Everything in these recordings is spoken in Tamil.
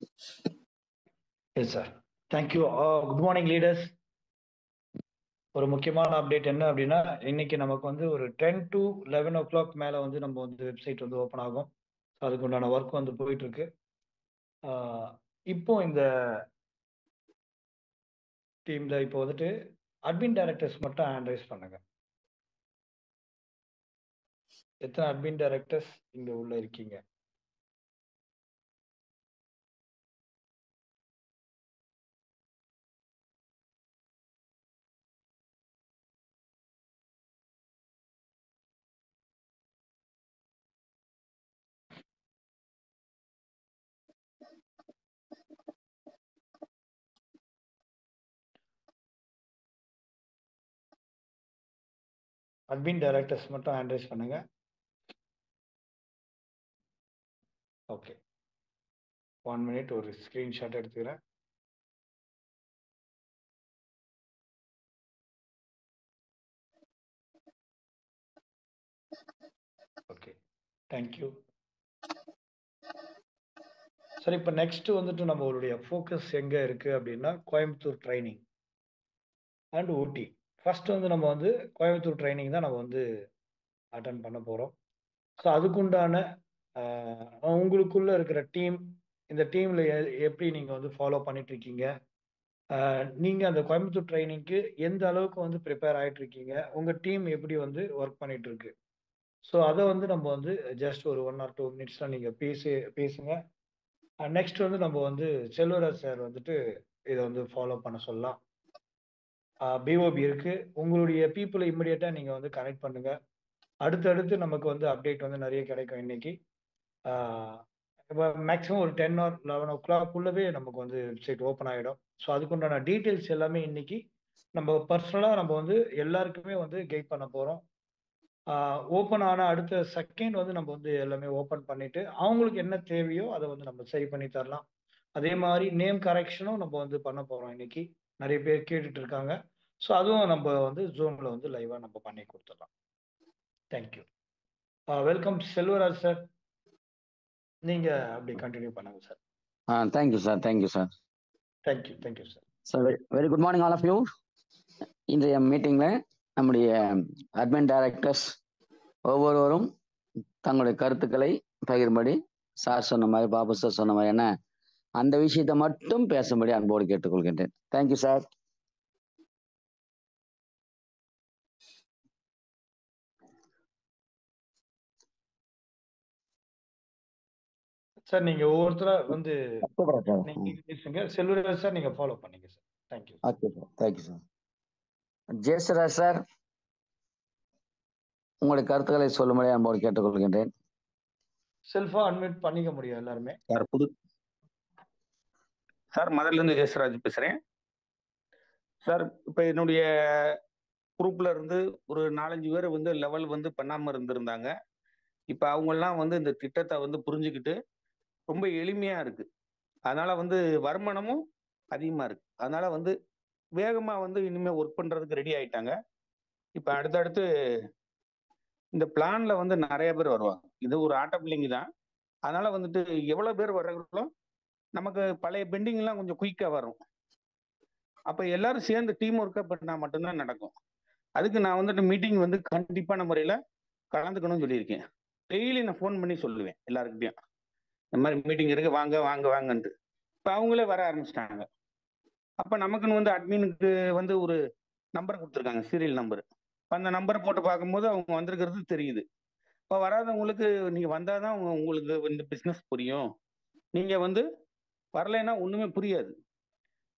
Yes, sir. Thank you. Good morning, leaders. ஒரு முக்கியமான அப்டேட் என்ன அப்படின்னா, இன்னைக்கு நமக்கு வந்து ஒரு 10 to 11 o'clock மேல வந்து நம்ம வந்து வெப்சைட் வந்து ஓப்பன் ஆகும். அதுக்கு உண்டான ஒர்க் வந்து போயிட்டு இருக்கு. இப்போ இந்த டீம்ல இப்போ வந்துட்டு அட்மின் டைரக்டர்ஸ் மட்டும் ஹேண்ட் ரைஸ் பண்ணுங்க. எத்தனை அட்மின் டைரக்டர்ஸ் இங்க உள்ள இருக்கீங்க? அட்மின் டைரக்டர்ஸ் மட்டும் ஹேண்ட் ரைஸ் பண்ணுங்க. ஓகே, 1 minute ஒரு ஸ்கிரீன்ஷாட் எடுத்துக்கிறேன். Okay, thank you. சரி, இப்போ நெக்ஸ்ட் வந்துட்டு நம்மளுடைய ஃபோக்கஸ் எங்க இருக்கு அப்படின்னா, Coimbatore training and Ooty. First வந்து நம்ம வந்து கோயம்புத்தூர் ட்ரைனிங் தான் நம்ம வந்து அட்டன் பண்ண போறோம். ஸோ அதுக்குண்டான உங்களுக்குள்ள இருக்கிற டீம், இந்த டீம்ல எப்படி நீங்க வந்து ஃபாலோ பண்ணிட்டு இருக்கீங்க, நீங்க அந்த கோயம்புத்தூர் ட்ரைனிங்க்கு எந்த அளவுக்கு வந்து ப்ரிப்பேர் ஆயிட்டு இருக்கீங்க, உங்க டீம் எப்படி வந்து ஒர்க் பண்ணிட்டு இருக்கு. ஸோ அதை வந்து நம்ம வந்து ஜஸ்ட் ஒரு 1 or 2 minutes நீங்க பேசுங்க. நெக்ஸ்ட் வந்து நம்ம வந்து செல்வராஜ் சார் வந்துட்டு இதை வந்து ஃபாலோ பண்ண சொல்லலாம். பிஓபி இருக்கு, உங்களுடைய பீப்புளை இம்மிடியட்டா நீங்க வந்து கனெக்ட் பண்ணுங்க. அடுத்தடுத்து நமக்கு வந்து அப்டேட் வந்து நிறைய கிடைக்கும். இன்னைக்கு மேக்ஸிமம் ஒரு 10 or 11 o'clock உள்ளவே நமக்கு வந்து வெப்சைட் ஓப்பன் ஆகிடும். ஸோ அதுக்குண்டான டீட்டெயில்ஸ் எல்லாமே இன்னைக்கு நம்ம பர்சனலாக நம்ம வந்து எல்லாருக்குமே வந்து கைட் பண்ண போகிறோம். ஓப்பன் ஆன அடுத்த செகண்ட் வந்து நம்ம வந்து எல்லாமே ஓப்பன் பண்ணிட்டு அவங்களுக்கு என்ன தேவையோ அதை வந்து நம்ம சரி பண்ணி தரலாம். அதே மாதிரி நேம் கரெக்ஷனும் நம்ம வந்து பண்ண போகிறோம். இன்னைக்கு நிறைய பேர் கேட்டுட்டு இருக்காங்க. ஸோ அதுவும் நம்ம வந்து ஜூமில் வந்து லைவாக நம்ம பண்ணி கொடுத்துடலாம். தேங்க்யூ. வெல்கம் செல்வராஜ் சார், நீங்க அப்படி கண்டினியூ பண்ணுங்க sir. Thank you sir. Thank you sir. Thank you sir. Sir very good morning all of you. இன்றைய மீட்டிங்கில் நம்முடைய அட்மின் டைரக்டர்ஸ் ஒவ்வொருவரும் தங்களுடைய கருத்துக்களை பகிரும்படி சார் சொன்ன மாதிரி, பாபு சார் சொன்ன மாதிரி என்ன அந்த விஷயத்தை மட்டும் பேசும்படி அன்போடு கேட்டுக்கொள்கின்றேன். Thank you sir. சார் நீங்க ஒவ்வொருத்தரா வந்து நீங்க பேசுங்க. செல்வராஜ் சார் நீங்க ஃபாலோ பண்ணீங்க sir. Thank you. Okay sir. Thank you sir. Jayasuraj sir, உங்களுடைய கருத்துக்களை சொல்லும்படி அன்போடு கேட்டுக்கொள்கின்றேன். செல்ஃபா அன்மியூட் பண்ணிக்க முடியும் எல்லாருமே. சார் முதல்ல இருந்து ஜெயசுராஜ் பேசுறேன் சார். இப்ப என்னுடைய குரூப்ல இருந்து ஒரு 4-5 பேர் வந்து லெவல் வந்து பண்ணாம இருந்திருந்தாங்க. இப்ப அவங்க எல்லாம் வந்து இந்த திட்டத்தை வந்து புரிஞ்சுக்கிட்டு ரொம்ப எளிமையா இருக்கு. அதனால வந்து வருமானமும் அதிகமா இருக்கு. அதனால வந்து வேகமா வந்து இனிமே ஒர்க் பண்றதுக்கு ரெடி ஆயிட்டாங்க. இப்ப அடுத்தடுத்து இந்த பிளான்ல வந்து நிறைய பேர் வருவாங்க. இது ஒரு ஆட்டோ பில்லிங் தான். அதனால வந்துட்டு எவ்வளவு பேர் வர்றாங்களோ நமக்கு பழைய பெண்டிங் எல்லாம் கொஞ்சம் குயிக்கா வரும். அப்ப எல்லாரும் சேர்ந்து டீம் ஒர்க்கா பண்ணா மட்டும்தான் நடக்கும். அதுக்கு நான் வந்துட்டு மீட்டிங் வந்து கண்டிப்பான முறையில கலந்துக்கணும்னு சொல்லியிருக்கேன். டெய்லி நான் ஃபோன் பண்ணி சொல்லுவேன் எல்லாருக்கிட்டையும், இந்த மாதிரி மீட்டிங் இருக்கு, வாங்க வாங்க வாங்கன்ட்டு. இப்போ அவங்களே வர ஆரம்பிச்சிட்டாங்க. அப்ப நமக்குன்னு வந்து அட்மினுக்கு வந்து ஒரு நம்பர் கொடுத்துருக்காங்க, சீரியல் நம்பர். அந்த நம்பரை போட்டு பார்க்கும்போது அவங்க வந்திருக்கிறது தெரியுது. இப்போ வராதவங்களுக்கு நீங்க வந்தாதான் உங்களுக்கு இந்த பிசினஸ் புரியும். நீங்க வந்து வரலைன்னா ஒண்ணுமே புரியாது.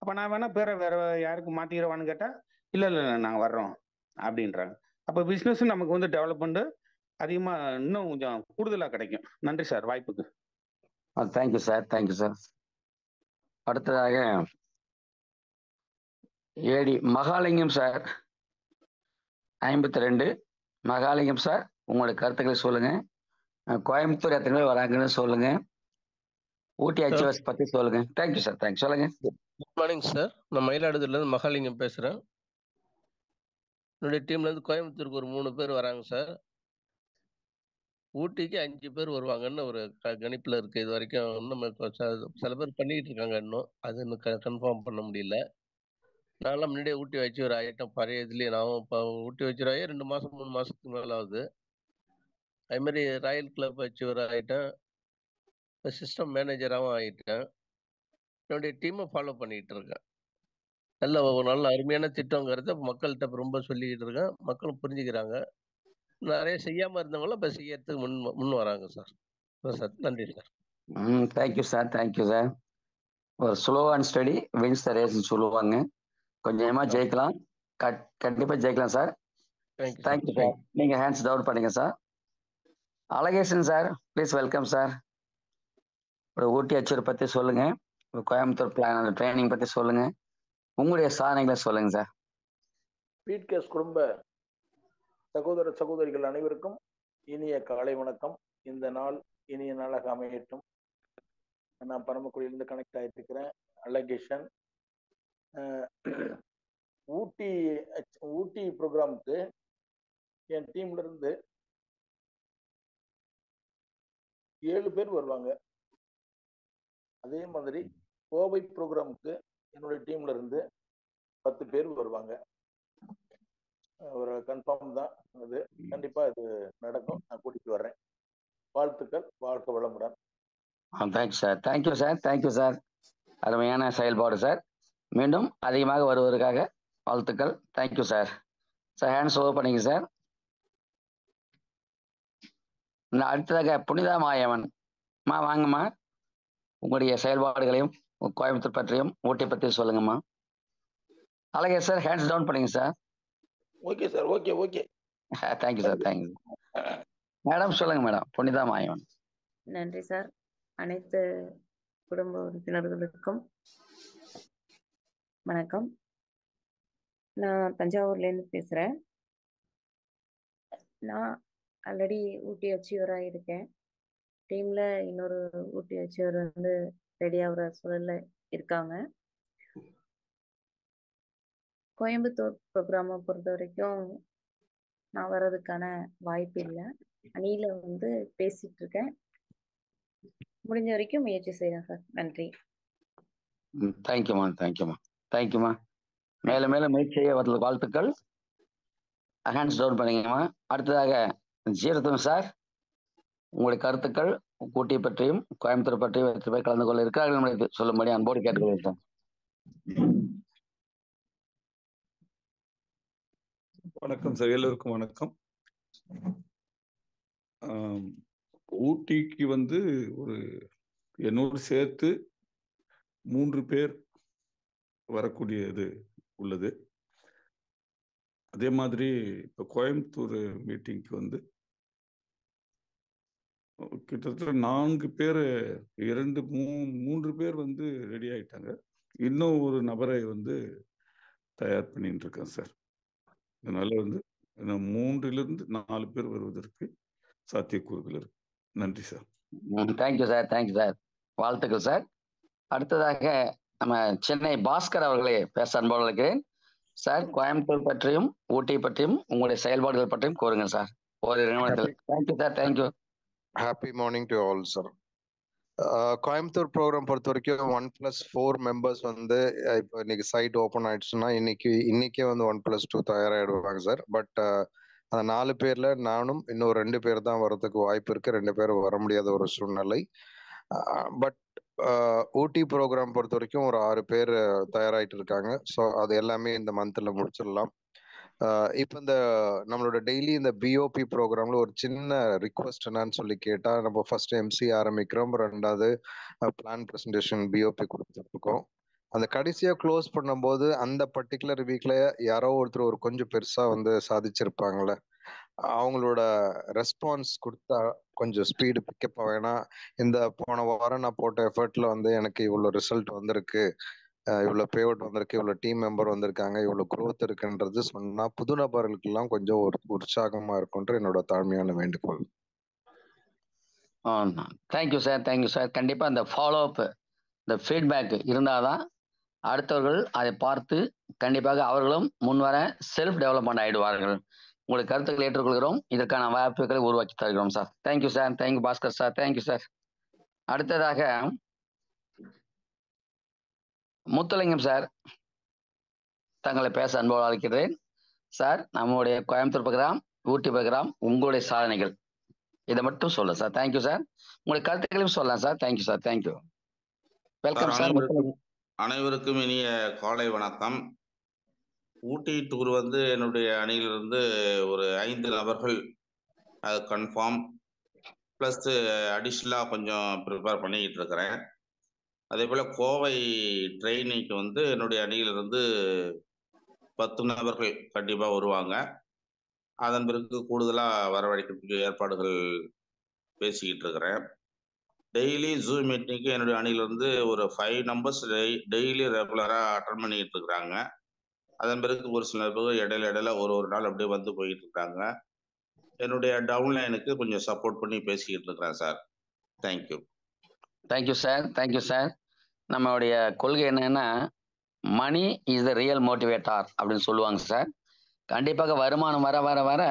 அப்ப நான் வேணா வேற யாருக்கு மாத்திக்கிறவான்னு கேட்டா, இல்ல இல்ல நாங்க வர்றோம் அப்படின்றாங்க. அப்ப பிசினஸ் நமக்கு வந்து டெவலப்மெண்ட் அதிகமா இன்னும் கொஞ்சம் கூடுதலா கிடைக்கும். நன்றி சார் வாய்ப்புக்கு. Thank you sir. Thank you sir. அடுத்ததாக ஏடி மகாலிங்கம் சார் 52. மகாலிங்கம் சார், உங்களுடைய கருத்துக்களை சொல்லுங்க. கோயம்புத்தூர் எத்தனை பேர் வராங்கன்னு சொல்லுங்க. ஊட்டி HOS பத்தி சொல்லுங்க. Thank you sir. தேங்க்ஸ். சொல்லுங்க. Good morning sir. நான் மயிலாடுதுறையில இருந்து மகாலிங்கம் பேசுறேன். என்னுடைய டீம்ல இருந்து கோயம்புத்தூருக்கு ஒரு 3 பேர் வராங்க சார். ஊட்டிக்கு 5 பேர் வருவாங்கன்னு ஒரு கணிப்புல இருக்கு. இது வரைக்கும் இன்னும் சில பேர் பண்ணிக்கிட்டு இருக்காங்க இன்னும். அது இன்னும் கன்ஃபார்ம் பண்ண முடியல. நான்லாம் முன்னாடியே ஊட்டி வச்சீவர் ஆயிட்டேன். பழைய இதுலயே நான் இப்ப ஊட்டி வச்சீவர் ஆகி 2 மாசம், 3 மாசத்துக்கு மேல ஆகுது. அது மாரி ராயல் கிளப் வச்சீவர் ஆயிட்டேன். சிஸ்டம் மேனேஜராவும் ஆயிட்டேன். என்னுடைய டீம ஃபாலோ பண்ணிட்டு இருக்கேன். ஒரு நல்ல அருமையான திட்டங்கிறத மக்கள்ட்ட ரொம்ப சொல்லிக்கிட்டு இருக்கேன். மக்களும் புரிஞ்சுக்கிறாங்க. நெறைய செய்யாம இருந்தவங்கலாம் இப்ப செய்யறதுக்கு முன் வராங்க சார். சார் நன்றி sir. Thank you sir, thank you sir. ஒரு slow and steady wins the ரேஸ்ன்னு சொல்லுவாங்க. கொஞ்சமா ஜெயிக்கலாம், கண்டிப்பா ஜெயிக்கலாம் சார். Thank you sir. நீங்க ஹேண்ட்ஸ் டவுன் பண்ணுங்க sir. Alagesan sir, please welcome sir. ஒரு ஊட்டி அச்சூர் பத்தி சொல்லுங்க, ஒரு கோயம்புத்தூர் பிளான் ட்ரைனிங் பத்தி சொல்லுங்க, உங்களுடைய சாதனைகளை சொல்லுங்க சார். பீட்கேஸ் குடும்ப சகோதர சகோதரிகள் அனைவருக்கும் இனிய காலை வணக்கம். இந்த நாள் இனிய நாளாக அமையட்டும். நான் பரமக்குடியிலிருந்து கனெக்ட் ஆகிட்டு இருக்கிறேன். அழகேசன். ஊட்டி ப்ரோக்ராமுக்கு என் டீம்ல இருந்து 7 பேர் வருவாங்க. அதே மாதிரி கோவை ப்ரோக்ராமுக்கு என்னுடைய டீம்ல இருந்து 10 பேர் வருவாங்க. ஒரு கன்ஃபார்ம் தான், அது கண்டிப்பா இது நடக்கும். நான் கூட்டிட்டு வர்றேன். வாழ்த்துக்கள், வாழ்க வளமுடன். Thank you sir, thank you sir, thank you sir. அருமையான செயல்பாடு சார். மீண்டும் அதிகமாக வருவதற்காக வாழ்த்துக்கள். Thank you sir. Sir hands over பண்ணிங்க சார். அடுத்ததாக புனிதா மாயவன் வாங்கம்மா. உங்களுடைய செயல்பாடுகளையும் கோயம்புத்தூர் பற்றியும் ஊட்டி பற்றியும் சொல்லுங்கம்மா. அழகே சார், ஹேண்ட்ஸ் டவுன் பண்ணுங்க sir. Okay sir, okay okay. Thank you sir, thank you. Madam சொல்லுங்க மேடம். புனிதா மாயவன். நன்றி சார். அனைத்து குடும்ப உறுப்பினர்களுக்கும் வணக்கம். நான் தஞ்சாவூர்லேருந்து பேசுகிறேன். நான் ஆல்ரெடி ஊட்டி அச்சீவராக இருக்கேன். டீமில் இன்னொரு ஊட்டி அச்சீவர் வந்து ரெடி ஆகிற சூழலில் இருக்காங்க. கோயம்புத்தூர் ப்ரோக்ராமை பொறுத்த வரைக்கும் நான் வர்றதுக்கான வாய்ப்பு இல்லை. அணியில் வந்து பேசிட்டு இருக்கேன். முடிஞ்ச வரைக்கும் முயற்சி செய்கிறேன் சார். நன்றி. தேங்க்யூமா, தேங்க்யூமா, தேங்க்யூமா. மேலும் மேலும் முயற்சி செய்ய வாழ்த்துக்கள். ஹேண்ட்ஸ் டவுன் பண்ணிங்கம்மா. அடுத்ததாக ஜீரத்தம் சார், உங்களுடைய கருத்துக்கள் ஊட்டி பற்றியும் கோயம்புத்தூர் பற்றியும் வெற்றி போய் கலந்து கொள்ள இருக்கிறார்கள் சொல்லும்படி அன்போடு கேட்டுக்கொள்கிறேன். வணக்கம் சார், எல்லோருக்கும் வணக்கம். ஊட்டிக்கு வந்து ஒரு என்னோடு சேர்த்து 3 பேர் வரக்கூடியது உள்ளது. அதே மாதிரி இப்போ கோயம்புத்தூர் மீட்டிங்க்கு வந்து கிட்டத்தட்ட 4 பேர், 3 பேர் வந்து ரெடி ஆயிட்டாங்க. இன்னும் ஒரு நபரை வந்து தயார் பண்ணிட்டு இருக்கேன் சார். அதனால வந்து 3லிருந்து 4 பேர் வருவதற்கு சாத்தியக்கூறுகள் இருக்கு. நன்றி sir. Thank you sir, thank you sir. வாழ்த்துக்கள் சார். அடுத்ததாக நம்ம சென்னை பாஸ்கர் அவர்களே பேச அன்போடு இருக்கிறேன் சார். கோயம்புத்தூர் பற்றியும் ஊட்டி பற்றியும் உங்களுடைய செயல்பாடுகள் பற்றியும் கூறுங்க சார். ஒரு நிமிடத்தில். Thank you sir, thank you. Happy morning to all sir. Coimbatore programme பொறுத்த வரைக்கும் 1+4 மெம்பர்ஸ் வந்து இப்போ இன்னைக்கு சைட் ஓப்பன் ஆயிடுச்சுன்னா இன்னைக்கே வந்து 1+2 தயாராகிடுவாங்க சார். பட் அந்த 4 பேர்ல நானும் இன்னும் 2 பேர் தான் வர்றதுக்கு வாய்ப்பு இருக்கு. 2 பேர் வர முடியாத ஒரு சூழ்நிலை. பட் ஊட்டி ப்ரோக்ராம் பொறுத்த வரைக்கும் ஒரு 6 பேர் தயாராகிட்டு இருக்காங்க. ஸோ அது எல்லாமே இந்த மந்த்ல முடிச்சிடலாம். இப்போ இந்த நம்மளோட டெய்லி இந்த பிஓபி ப்ரோக்ராம்ல ஒரு சின்ன ரிக்வஸ்ட் என்னன்னு சொல்லி கேட்டா, நம்ம ஃபர்ஸ்ட் எம்சி ஆரம்பிக்கிறோம், 2வது பிளான் ப்ரெசன்டேஷன் பிஓபி கொடுத்துருக்கோம். அந்த கடைசியா க்ளோஸ் பண்ணும்போது அந்த பர்டிகுலர் வீக்ல யாரோ ஒருத்தர் ஒரு கொஞ்சம் பெருசா வந்து சாதிச்சிருப்பாங்கல்ல, அவங்களோட ரெஸ்பான்ஸ் கொடுத்தா கொஞ்சம் ஸ்பீடு பிக்கப் ஆகும். இந்த போன வாரம் நான் போட்ட எஃபர்ட்ல வந்து எனக்கு இவ்வளோ ரிசல்ட் வந்திருக்கு, இவ்வளோ பே அவுட் வந்திருக்கு, இவ்வளோ டீம் மெம்பர் வந்திருக்காங்க, இவ்வளோ க்ரோத் இருக்குன்றது சொன்னா புது நபர்களுக்கு எல்லாம் கொஞ்சம் ஒரு உற்சாகமா இருக்கும்ன்ற என்னோட தாழ்மையான வேண்டுகோள். Thank you sir, thank you sir. கண்டிப்பா இந்த ஃபாலோ அப், இந்த ஃபீட்பேக் இருந்தாதான் அடுத்தவர்கள் அதை பார்த்து கண்டிப்பாக அவர்களும் முன்வர செல்ஃப் டெவலப்மெண்ட் ஆயிடுவார்கள். உங்களுடைய கருத்துக்களை ஏற்றுக்கொள்கிறோம். இதற்கான வாய்ப்புகளை உருவாக்கி தருகிறோம் sir. Thank you sir. Thank you Bhaskar sir. Thank you sir. அடுத்ததாக முத்துலிங்கம் சார் தங்களை பேச அன்போடு அழைக்கிறேன். சார், நம்முடைய கோயம்புத்தூர் ப்ரோக்ராம், ஊட்டி ப்ரோக்ராம், உங்களுடைய சாதனைகள் இதை மட்டும் சொல்ல சார். Thank you sir. உங்களுடைய கருத்துக்களையும் சொல்லலாம் sir. Thank you sir. Thank you. Welcome sir. அனைவருக்கும் இனிய காலை வணக்கம். ஊட்டி டூர் வந்து என்னுடைய அணியிலிருந்து ஒரு 5 நபர்கள் அது கன்ஃபார்ம், ப்ளஸ் அடிஷ்னலாக கொஞ்சம் ப்ரிப்பேர் பண்ணிக்கிட்டு இருக்கிறேன். அதே போல் கோவை ட்ரெயினிங்க்கு வந்து என்னுடைய அணியிலிருந்து 10 நபர்கள் கண்டிப்பாக வருவாங்க. அதன் பிறகு கூடுதலாக வரவழைக்கிறதுக்கு ஏற்பாடுகள் பேசிக்கிட்டு இருக்கிறேன். டெய்லி ஜூம் மீட்டிங்க்கு என்னுடைய அணியிலிருந்து ஒரு 5 நம்பர்ஸ் டெய்லி ரெகுலராக அட்டன் பண்ணிக்கிட்டு இருக்கிறாங்க. அதன் பிறகு ஒரு சில பேர் இடையில ஒரு நாள் அப்படியே வந்து போயிட்டு இருக்காங்க. என்னுடைய டவுன்லைனுக்கு கொஞ்சம் சப்போர்ட் பண்ணி பேசிக்கிட்டு இருக்கிறேன் sir. Thank you. Thank you sir. Thank you sir. நம்மளுடைய கொள்கை என்னன்னா, மணி இஸ் த ரியல் மோட்டிவேட்டார் அப்படின்னு சொல்லுவாங்க சார். கண்டிப்பாக வருமானம் வர வர வர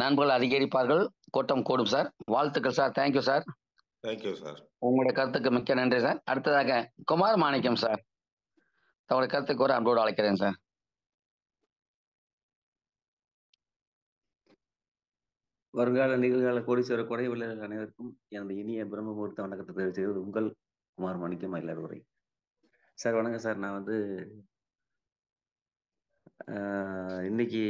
நண்பர்கள் அதிகரிப்பார்கள், கூட்டம் கூடும் சார். வாழ்த்துக்கள் sir. Thank you sir. Thank you sir. உங்களுடைய கருத்துக்கு மிக்க நன்றி சார். அடுத்ததாக குமார் மாணிக்கம் சார், உங்களுடைய கருத்துக்கு ஒரு அன்போடு அழைக்கிறேன் சார். வருங்கால நிகழ்கால கோடீஸ்வர கொடை உள்ளவர்கள் அனைவருக்கும் எனது இனிய பிரம்ம முகூர்த்த வணக்கத்தை தெரிவித்தது உங்கள் குமார் மாணிக்கம் மயிலாடுதுறை சார். வணக்கம் சார். நான் வந்து இன்னைக்கு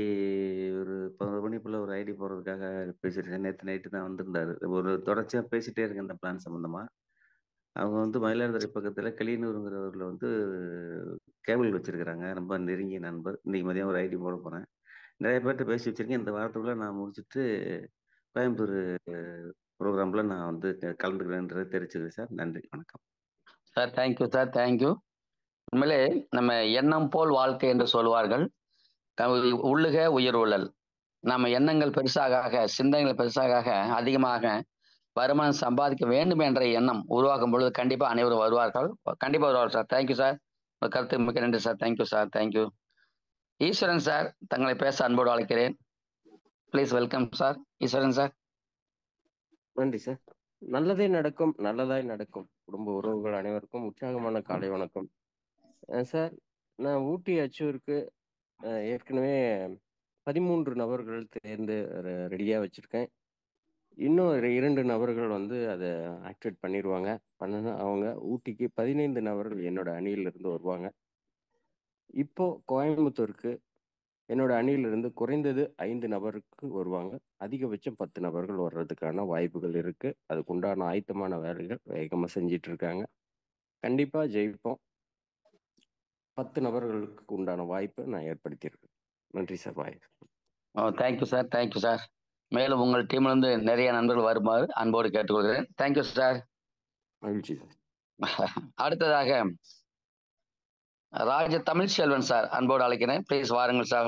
ஒரு 11 மணிக்குள்ள ஒரு ஐடி போடுறதுக்காக பேசியிருக்கேன். நேற்று நைட்டு தான் வந்திருந்தாரு. ஒரு தொடர்ச்சியாக பேசிட்டே இருக்கேன் இந்த பிளான் சம்மந்தமாக. அவங்க வந்து மயிலாடுதுறை பக்கத்தில் கிளியனூருங்கிறவரில் வந்து கேபிள் வச்சிருக்கிறாங்க, ரொம்ப நெருங்கிய நண்பர். இன்னைக்கு மதியம் ஒரு ஐடி போட போகிறேன். நிறைய பேர்கிட்ட பேசி வச்சிருக்கேன். இந்த வாரத்துக்குள்ள நான் முடிச்சுட்டு கோயம்புத்தூர் ப்ரோக்ராமில் நான் வந்து கலந்துக்கிறேன்றதை தெரிவிச்சுக்கிறேன் சார். நன்றி, வணக்கம் சார். Thank you sir. தேங்க்யூ. உண்மையிலே நம்ம எண்ணம் போல் வாழ்க்கை என்று சொல்வார்கள். உள்ளுக உயிர் உள்ளல். நம்ம எண்ணங்கள் பெருசாக, சிந்தனைகள் பெருசாக, அதிகமாக வருமானம் சம்பாதிக்க வேண்டும் என்ற எண்ணம் உருவாக்கும் பொழுது கண்டிப்பாக அனைவரும் வருவார்கள். கண்டிப்பாக வருவார்கள் சார். Thank you sir. உங்கள் கருத்து மிக்க நன்றி சார். Thank you sir. தேங்க்யூ. ஈஸ்வரன் சார், தங்களை பேச அன்போடு அழைக்கிறேன். Please welcome sir. Eswaran sir. நன்றி சார். நல்லதே நடக்கும், நல்லதாய் நடக்கும். குடும்ப உறவுகள் அனைவருக்கும் உற்சாகமான காலை வணக்கம் சார். நான் ஊட்டி அச்சூருக்கு ஏற்கனவே 13 நபர்கள் தேர்ந்து ரெடியாக வச்சுருக்கேன். இன்னும் 2 நபர்கள் வந்து அதை ஆக்டிவேட் பண்ணிடுவாங்க. அவங்க ஊட்டிக்கு 15 நபர்கள் என்னோட அணியிலிருந்து வருவாங்க. இப்போ கோயம்புத்தூருக்கு என்னோட அணியிலிருந்து குறைந்தது 5 நபருக்கு வருவாங்க. அதிகபட்சம் 10 நபர்கள் வர்றதுக்கான வாய்ப்புகள் இருக்கு. அதுக்குண்டான ஆயத்தமான வேலைகள் வேகமாக செஞ்சிட்டு இருக்காங்க. கண்டிப்பா ஜெயிப்போம். 10 நபர்களுக்கு உண்டான வாய்ப்பை நான் ஏற்படுத்தியிருக்கேன். நன்றி sir. Bye. Thank you sir. Thank you sir. மேலும் உங்கள் டீம்லேருந்து நிறைய நண்பர்கள் வருமாறு அன்போடு கேட்டுக்கொள்கிறேன். Thank you sir. மகிழ்ச்சி சார். அடுத்ததாக ராஜ தமிழ் செல்வன் சார், அன்போடு அழைக்கிறேன். ப்ளீஸ் வாருங்கள் சார்.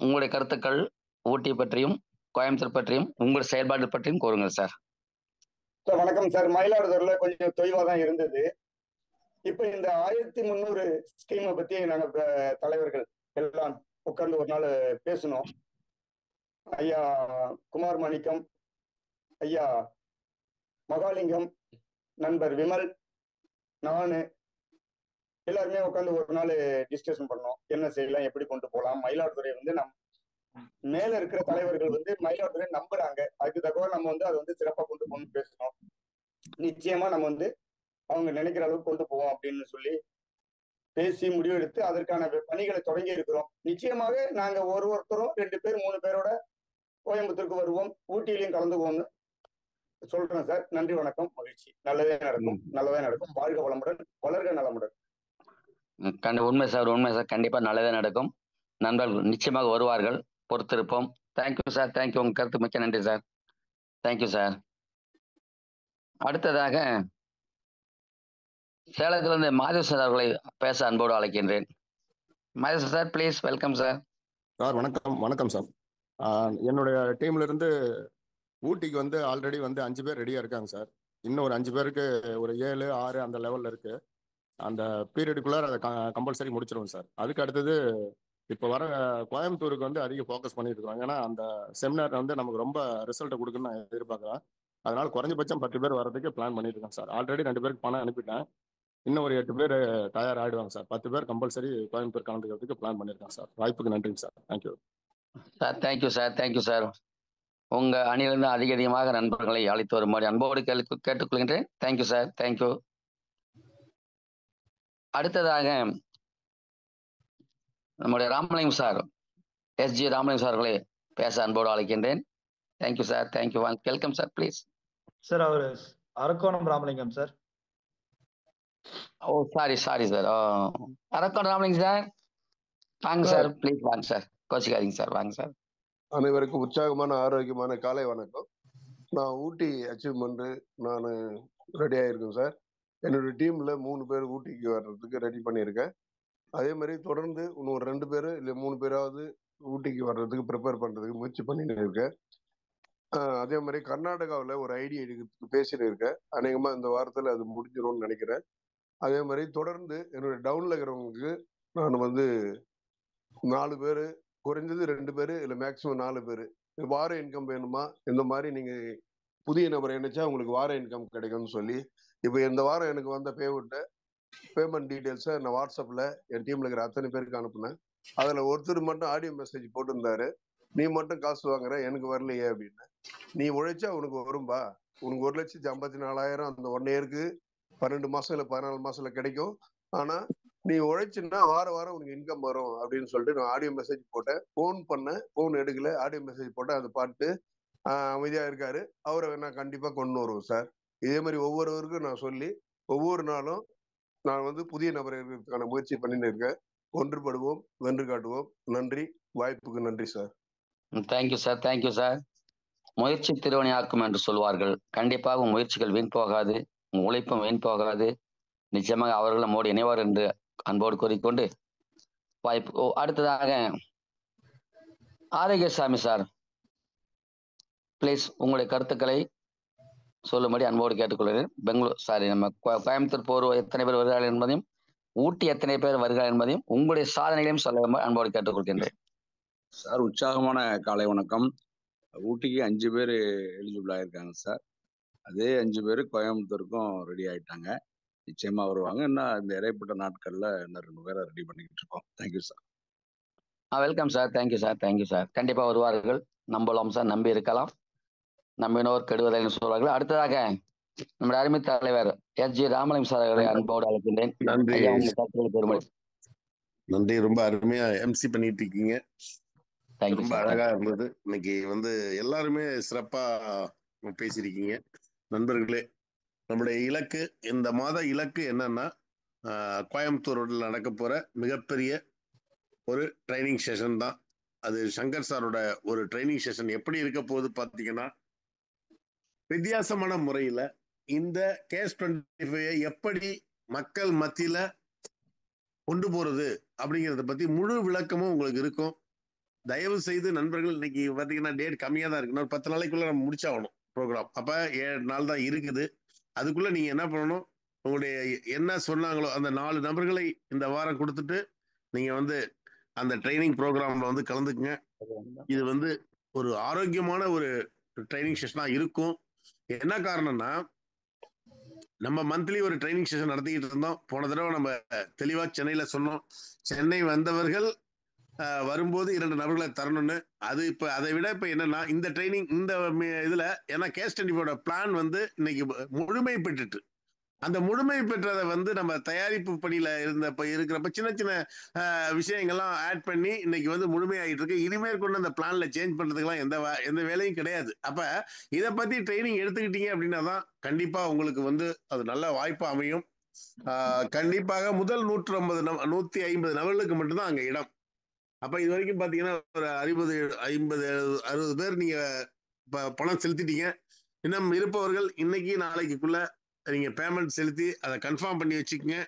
உங்களுடைய கருத்துக்கள் ஊட்டி பற்றியும் கோயம்புத்தூர் பற்றியும் உங்களுடைய செயல்பாடு பற்றியும் கூறுங்கள் சார். வணக்கம் சார். மயிலாடுதுறையில கொஞ்சம் தொய்வாக தான் இருந்தது. இப்ப இந்த 1300 ஸ்கீமை பத்தி நாங்க தலைவர்கள் எல்லாம் உட்கார்ந்து ஒரு நாள் பேசணும். ஐயா குமார் மாணிக்கம், ஐயா மகாலிங்கம், நண்பர் விமல், நானு எல்லாருமே உட்காந்து ஒரு நாள் டிஸ்கஷன் பண்ணோம். என்ன செய்யலாம், எப்படி கொண்டு போகலாம். மயிலாடுதுறை வந்து மேல இருக்கிற தலைவர்கள் வந்து மயிலாடுதுறை நம்புறாங்க. அதுக்கு தகவல் நம்ம வந்து அதை வந்து சிறப்பா கொண்டு போகணும்னு பேசணும். நிச்சயமா நம்ம வந்து அவங்க நினைக்கிற அளவுக்கு கொண்டு போவோம் அப்படின்னு சொல்லி பேசி முடிவெடுத்து அதற்கான பணிகளை தொடங்கி இருக்கிறோம். நிச்சயமாக நாங்க ஒருத்தரும் 2 பேர் 3 பேரோட கோயம்புத்தூருக்கு வருவோம், ஊட்டியிலையும் கலந்துக்குவோம்னு சொல்றேன் சார். நன்றி, வணக்கம், மகிழ்ச்சி. நல்லதே நடக்கும், நல்லதே நடக்கும். வாழ்க வளமுடன், வளர்க நலமுடன். உண்மை சார், உண்மை சார். கண்டிப்பா நல்லதே நடக்கும். நண்பர்கள் நிச்சயமாக வருவார்கள், பொறுத்திருப்போம். Thank you sir. தேங்க்யூ. உங்க கருத்து மிக்க நன்றி சார். Thank you sir. அடுத்ததாக சேலத்திலிருந்து மாதேஷ் சார் அவர்களை பேச அன்போடு அழைக்கின்றேன். Madesh sir, please welcome sir. Sir வணக்கம். வணக்கம் சார். என்னுடைய டீம்ல இருந்து ஊட்டிக்கு வந்து ஆல்ரெடி வந்து 5 பேர் ரெடியா இருக்காங்க சார். இன்னும் ஒரு 5 பேருக்கு ஒரு 7, 6 அந்த லெவல்ல இருக்கு. அந்த பீரியடுக்குள்ளார அதை கம்பல்சரி முடிச்சிருவோம் சார். அதுக்கு அடுத்தது இப்போ வர கோயம்புத்தூருக்கு வந்து அதிக ஃபோக்கஸ் பண்ணிட்டு இருக்காங்க. ஏன்னா அந்த செமினார் வந்து நமக்கு ரொம்ப ரிசல்ட்டை கொடுக்குன்னு நான் எதிர்பார்க்குறேன். அதனால குறைஞ்சபட்சம் 10 பேர் வர்றதுக்கு பிளான் பண்ணிட்டு இருக்கேன் சார். ஆல்ரெடி 2 பேருக்கு பணம் அனுப்பிட்டேன். இன்னும் ஒரு 8 பேர் தயாராகிடுவாங்க சார். 10 பேர் கம்பல்சரி கோயம்புத்தூர் கலந்துக்கிறதுக்கு பிளான் பண்ணியிருக்கேன் சார். வாய்ப்புக்கு நன்றிங்க sir. Thank you sir. Thank you sir, thank you sir. உங்க அணியிலிருந்து அதிகமாக நண்பர்களை அழைத்து வருமாறு அன்போடு கேட்டுக்கொள்கின்றேன். Thank you sir, thank you. அடுத்ததாக நம்முடைய Ramalingam sir, SG Ramalingam sir அவர்களை பேச அன்போடு அழைக்கின்றேன். Thank you sir, thank you. Welcome sir, please. Sir அவர் Arakkonam Ramalingam sir. Oh sorry sir. Arakkonam Ramalingam sir, வாங்க சார், ப்ளீஸ் வாங்க சார், கோச்சிக்காதீங்க சார், வாங்க சார். அனைவருக்கும் உற்சாகமான ஆரோக்கியமான காலை வணக்கம். நான் ஊட்டி அச்சீவ்மெண்ட் நான் ரெடி ஆயிருக்கேன் சார். என்னோட டீம்ல 3 பேர் ஊட்டிக்கு வர்றதுக்கு ரெடி பண்ணியிருக்கேன். அதே மாதிரி தொடர்ந்து இன்னும் 2 பேர் இல்லை 3 பேராவது ஊட்டிக்கு வர்றதுக்கு ப்ரிப்பேர் பண்றதுக்கு முயற்சி பண்ணிட்டு இருக்கேன். அதே மாதிரி கர்நாடகாவில் ஒரு ஐடியா எடுக்கிறதுக்கு பேசிட்டு இருக்கேன். அநேகமா இந்த வாரத்தில் அது முடிஞ்சிடும்னு நினைக்கிறேன். அதே மாதிரி தொடர்ந்து என்னுடைய டவுன்ல இருக்கிறவங்களுக்கு நான் வந்து 4 பேர், குறைஞ்சது 2 பேர் இல்லை மேக்சிமம் 4 பேர் வார இன்கம் வேணுமா, இந்த மாதிரி நீங்க புதிய நபரை நினைச்சா உங்களுக்கு வார இன்கம் கிடைக்கும்னு சொல்லி இப்போ இந்த வாரம் எனக்கு வந்த பேமெண்ட் டீட்டெயில்ஸை நான் வாட்ஸ்அப்ல என் டீம்ல இருக்கிற அத்தனை பேருக்கு அனுப்புனேன். அதுல ஒருத்தர் மட்டும் ஆடியோ மெசேஜ் போட்டிருந்தாரு, நீ மட்டும் காசு வாங்குற எனக்கு வரலையே அப்படின்னு. நீ உழைச்சா உனக்கு வரும்பா, உனக்கு 1,54,000 அந்த 1 இயருக்கு 12 மாசம் இல்லை 14 மாசத்துல கிடைக்கும். ஆனா நீ உழைச்சுன்னா வாரம் உனக்கு இன்கம் வரும் அப்படின்னு சொல்லிட்டு நான் ஆடியோ மெசேஜ் போட்டேன். போன் எடுக்கல, ஆடியோ மெசேஜ் போட்டேன். அதை பார்த்து அமைதியா இருக்காரு. அவரை நான் கண்டிப்பா கொண்டு வருவோம் சார். இதே மாதிரி ஒவ்வொருவருக்கும் நான் சொல்லி ஒவ்வொரு நாளும் நான் வந்து புதிய நபரை இருக்கிறதுக்கான முயற்சி பண்ணிட்டு இருக்கேன். ஒன்றுபடுவோம், வென்று காட்டுவோம். நன்றி, வாய்ப்புக்கு நன்றி sir. Thank you sir, thank you sir. முயற்சி திருவினையாக்கும் என்று சொல்வார்கள். கண்டிப்பாக முயற்சிகள் வீண் போகாது, உழைப்பும் வீண் போகாது. நிச்சயமாக அவர்கள் நம்மோடு இணைவார் என்று அன்போடு கூறிக்கொண்டு வாய்ப்பு. அடுத்ததாக ஆரோக்கியசாமி சார், பிளீஸ் உங்களுடைய கருத்துக்களை சொல்லும்படி அன்போடு கேட்டுக்கொள்கிறேன். நம்ம கோயம்புத்தூர் போர் எத்தனை பேர் வருகிறார்கள் என்பதையும், ஊட்டி எத்தனை பேர் வருகிறார்கள் என்பதையும், உங்களுடைய சாதனைகளையும் சொல்ல அன்போடு கேட்டுக்கொள்கின்றேன். சார், உற்சாகமான காலை வணக்கம். ஊட்டிக்கு 5 பேர் எலிஜிபிள் ஆயிருக்காங்க சார். அதே 5 பேர் கோயம்புத்தூருக்கும் ரெடி ஆயிட்டாங்க. நிச்சயமா வருவாங்க. இன்னும் இந்த இடைப்பட்ட நாட்கள்ல இன்னும் 2 பேரை ரெடி பண்ணிக்கிட்டு இருக்கோம். Thank you sir. Welcome sir, thank you sir, thank you sir. கண்டிப்பா வருவார்கள், நம்பலாம் சார், நம்பி இருக்கலாம். நம்பினோர் கெடுவதில்லை சொல்வார்கள். அடுத்ததாக நம்முடைய அருமை தலைவர் எஸ்ஜி ராமலிங்கம் சார் அவர்களை அன்போடு அழைக்கின்றேன். நன்றி. ரொம்ப அருமையா எம்சி பண்ணிட்டு இருக்கீங்க. ரொம்ப அழகா இருந்தது. இன்னைக்கு வந்து எல்லாருமே சிறப்பா பேசியிருக்கீங்க. நண்பர்களே, நம்முடைய இலக்கு, இந்த மாத இலக்கு என்னன்னா, கோயம்புத்தூர்ல நடக்க போற மிகப்பெரிய ஒரு ட்ரைனிங் செஷன் தான். அது சங்கர் சாரோட ஒரு ட்ரைனிங் செஷன். எப்படி இருக்க போகுது பார்த்தீங்கன்னா, வித்தியாசமான முறையில இந்த கேஸ் 25 எப்படி மக்கள் மத்தியில கொண்டு போறது அப்படிங்கிறத பத்தி முழு விளக்கமும் உங்களுக்கு இருக்கும். தயவு செய்து நண்பர்கள், இன்னைக்கு பாத்தீங்கன்னா டேட் கம்மியா தான் இருக்கு. 10 நாளைக்குள்ள நம்ம முடிச்சாகணும் ப்ரோக்ராம். அப்ப 7 நாள் தான் இருக்குது. அதுக்குள்ள நீங்க என்ன பண்ணணும், உங்களுடைய என்ன சொன்னாங்களோ அந்த 4 நபர்களை இந்த வாரம் கொடுத்துட்டு நீங்க வந்து அந்த ட்ரைனிங் ப்ரோக்ராம்ல வந்து கலந்துக்குங்க. இது வந்து ஒரு ஆரோக்கியமான ஒரு ட்ரைனிங் செஷனா இருக்கும். என்ன காரணம்னா, நம்ம மந்த்லி ஒரு ட்ரைனிங் செஷன் நடத்திக்கிட்டு இருந்தோம். போன தடவை நம்ம தெளிவா சென்னையில சொன்னோம், சென்னை வந்தவர்கள் வரும்போது 2 நபர்களை தரணும்னு. அது இப்ப அதை விட இப்ப என்னன்னா, இந்த ட்ரைனிங் இந்த இதுல ஏன்னா கேஸ் 25 பிளான் வந்து இன்னைக்கு முழுமை பெற்றுட்டு, அந்த முழுமை பெற்றதை வந்து நம்ம தயாரிப்பு பணியில இருக்கிறப்ப சின்ன சின்ன விஷயங்கள்லாம் ஆட் பண்ணி இன்னைக்கு வந்து முழுமையாயிட்டு இருக்கு. இனிமேல் கொண்டு அந்த பிளான்ல சேஞ்ச் பண்றதுக்கெல்லாம் எந்த வேலையும் கிடையாது. அப்ப இதை பத்தி ட்ரைனிங் எடுத்துக்கிட்டீங்க அப்படின்னா தான் கண்டிப்பா உங்களுக்கு வந்து அது நல்ல வாய்ப்பா அமையும். கண்டிப்பாக முதல் 150 நபர்களுக்கு மட்டும்தான் அங்க இடம். அப்ப இது வரைக்கும் பாத்தீங்கன்னா ஒரு 60 பேர் நீங்க பணம் செலுத்திட்டீங்க. இன்னும் இருப்பவர்கள் இன்னைக்கு நாளைக்குள்ள நீங்க பேமெண்ட் செலுத்தி அதை கன்ஃபார்ம் பண்ணி வச்சுக்கோங்க.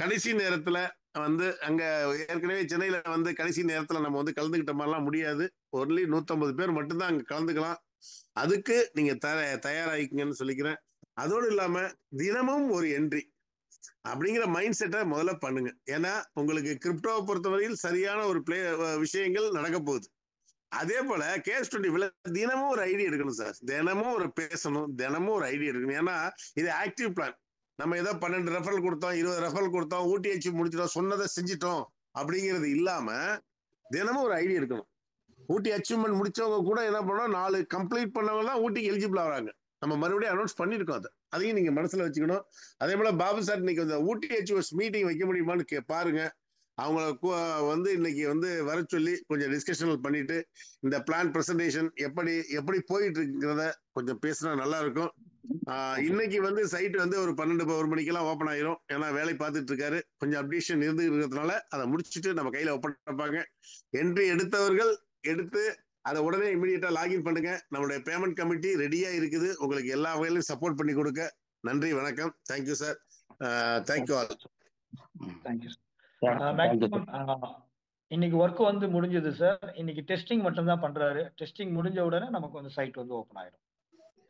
கடைசி நேரத்துல வந்து அங்க ஏற்கனவே சென்னையில வந்து கடைசி நேரத்துல நம்ம வந்து கலந்துக்கிட்ட மாதிரிலாம் முடியாது. ஒன்லி 150 பேர் மட்டும்தான் அங்க கலந்துக்கலாம். அதுக்கு நீங்க தயாராகிக்கங்கன்னு சொல்லிக்கிறேன். அதோடு இல்லாம தினமும் ஒரு என்ட்ரி, அப்படிங்கிற மைண்ட் செட்டை முதல்ல பண்ணுங்க. ஏன்னா உங்களுக்கு கிரிப்டோவை பொறுத்தவரையில் சரியான ஒரு விஷயங்கள் நடக்க போகுது. அதே போல KS20 தினமும் ஒரு ஐடியா எடுக்கணும் சார். தினமும் ஒரு பேசணும், தினமும் ஒரு ஐடியா எடுக்கணும். ஏன்னா இது ஆக்டிவ் பிளான். நம்ம ஏதோ 12 ரெஃபரல் கொடுத்தோம், 20 ரெஃபரல் கொடுத்தோம், ஊட்டி அச்சீவ் முடிச்சிட்டோம், சொன்னதை செஞ்சிட்டோம் அப்படிங்கிறது இல்லாம தினமும் ஒரு ஐடியா இருக்கணும். ஊட்டி அச்சீவ்மெண்ட் முடிச்சவங்க கூட என்ன பண்ணோம், 4 கம்ப்ளீட் பண்ணவங்க தான் ஊட்டிக்கு எலிஜிபிள் ஆகிறாங்க. நம்ம மறுபடியும் அனௌன்ஸ் பண்ணிருக்கோம். அதையும் நீங்க மனசுல வச்சுக்கணும். அதே போல பாபு சார் இன்னைக்கு இந்த ஊட்டி அச்சீவர்ஸ் மீட்டிங் வைக்க முடியுமான்னு பாருங்க. அவங்கள இன்னைக்கு வர சொல்லி கொஞ்சம் டிஸ்கஷன் பண்ணிட்டு இந்த பிளான் பிரசன்டேஷன் எப்படி போயிட்டு இருக்கிறத கொஞ்சம் பேசினா நல்லா இருக்கும். இன்னைக்கு சைட் ஒரு 12 மணிக்கெல்லாம் ஓப்பன் ஆயிரும். ஏன்னா வேலை பார்த்துட்டு இருக்காரு. கொஞ்சம் அப்டேஷன் இருந்து இருக்கிறதுனால அதை முடிச்சுட்டு நம்ம கையில ஒப்படைப்பாங்க. என்ட்ரி எடுத்தவர்கள் எடுத்து அதை உடனே இமீடியட்டா லாகின் பண்ணுங்க. நம்மளுடைய பேமெண்ட் கமிட்டி ரெடியா இருக்குது உங்களுக்கு எல்லா வகையிலும் சப்போர்ட் பண்ணி கொடுக்க. நன்றி, வணக்கம். Thank you sir. Thank you all. Thank you sir. Maximum இன்னைக்கு ஒர்க் முடிஞ்சது சார். இன்னைக்கு டெஸ்டிங் மட்டும் தான் பண்றாரு. டெஸ்டிங் முடிஞ்ச உடனே நமக்கு சைட் ஓப்பன் ஆயிடும்.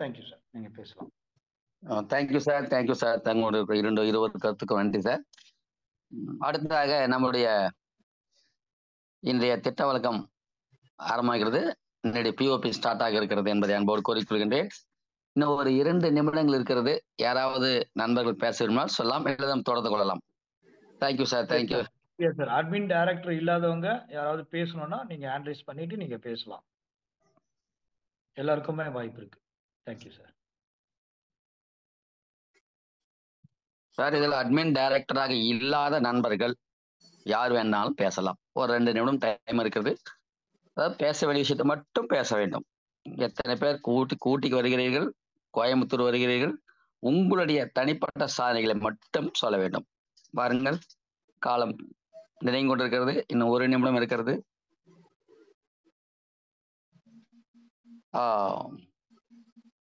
Thank you sir. நீங்க பேசலாம். Thank you sir. Thank you sir. தங்களுடைய 20 கருத்துக்கு நன்றி சார். அடுத்ததாக நம்முடைய இன்றைய திட்ட வழக்கம் ஆரம்பமாகிறது. என்னுடைய POP ஸ்டார்ட் ஆக இருக்கிறது என்பதை அன்போடு கோரிக்கொள்கின்றேன். இன்னும் ஒரு 2 நிமிடங்கள் இருக்கிறது. யாராவது நண்பர்கள் பேச விரும்பினால் சொல்லலாம், எழுதம் தொடர்ந்து கொள்ளலாம். Thank you sir. Thank you sir. Admin director இல்லாதவங்க யாராவது பேசணும்னா நீங்க ஹேண்ட் ரைஸ் பண்ணிட்டு நீங்க பேசலாம். எல்லாருக்குமே வாய்ப்பு இருக்கு. Thank you sir. சார், இதில் அட்மின் டைரக்டராக இல்லாத நண்பர்கள் யார் வேணாலும் பேசலாம். ஒரு 2 நிமிடம் டைம் இருக்குது. அதாவது பேச வேண்டிய விஷயத்தை மட்டும் பேச வேண்டும். எத்தனை பேர் கூட்டிக்கு வருகிறீர்கள், கோயம்புத்தூர் வருகிறீர்கள், உங்களுடைய தனிப்பட்ட சாதனைகளை மட்டும் சொல்ல வேண்டும். பாருங்கள், காலம் நெருங்கி கொண்டிருக்கிறது. இன்னும் 1 நிமிடம் இருக்கிறது.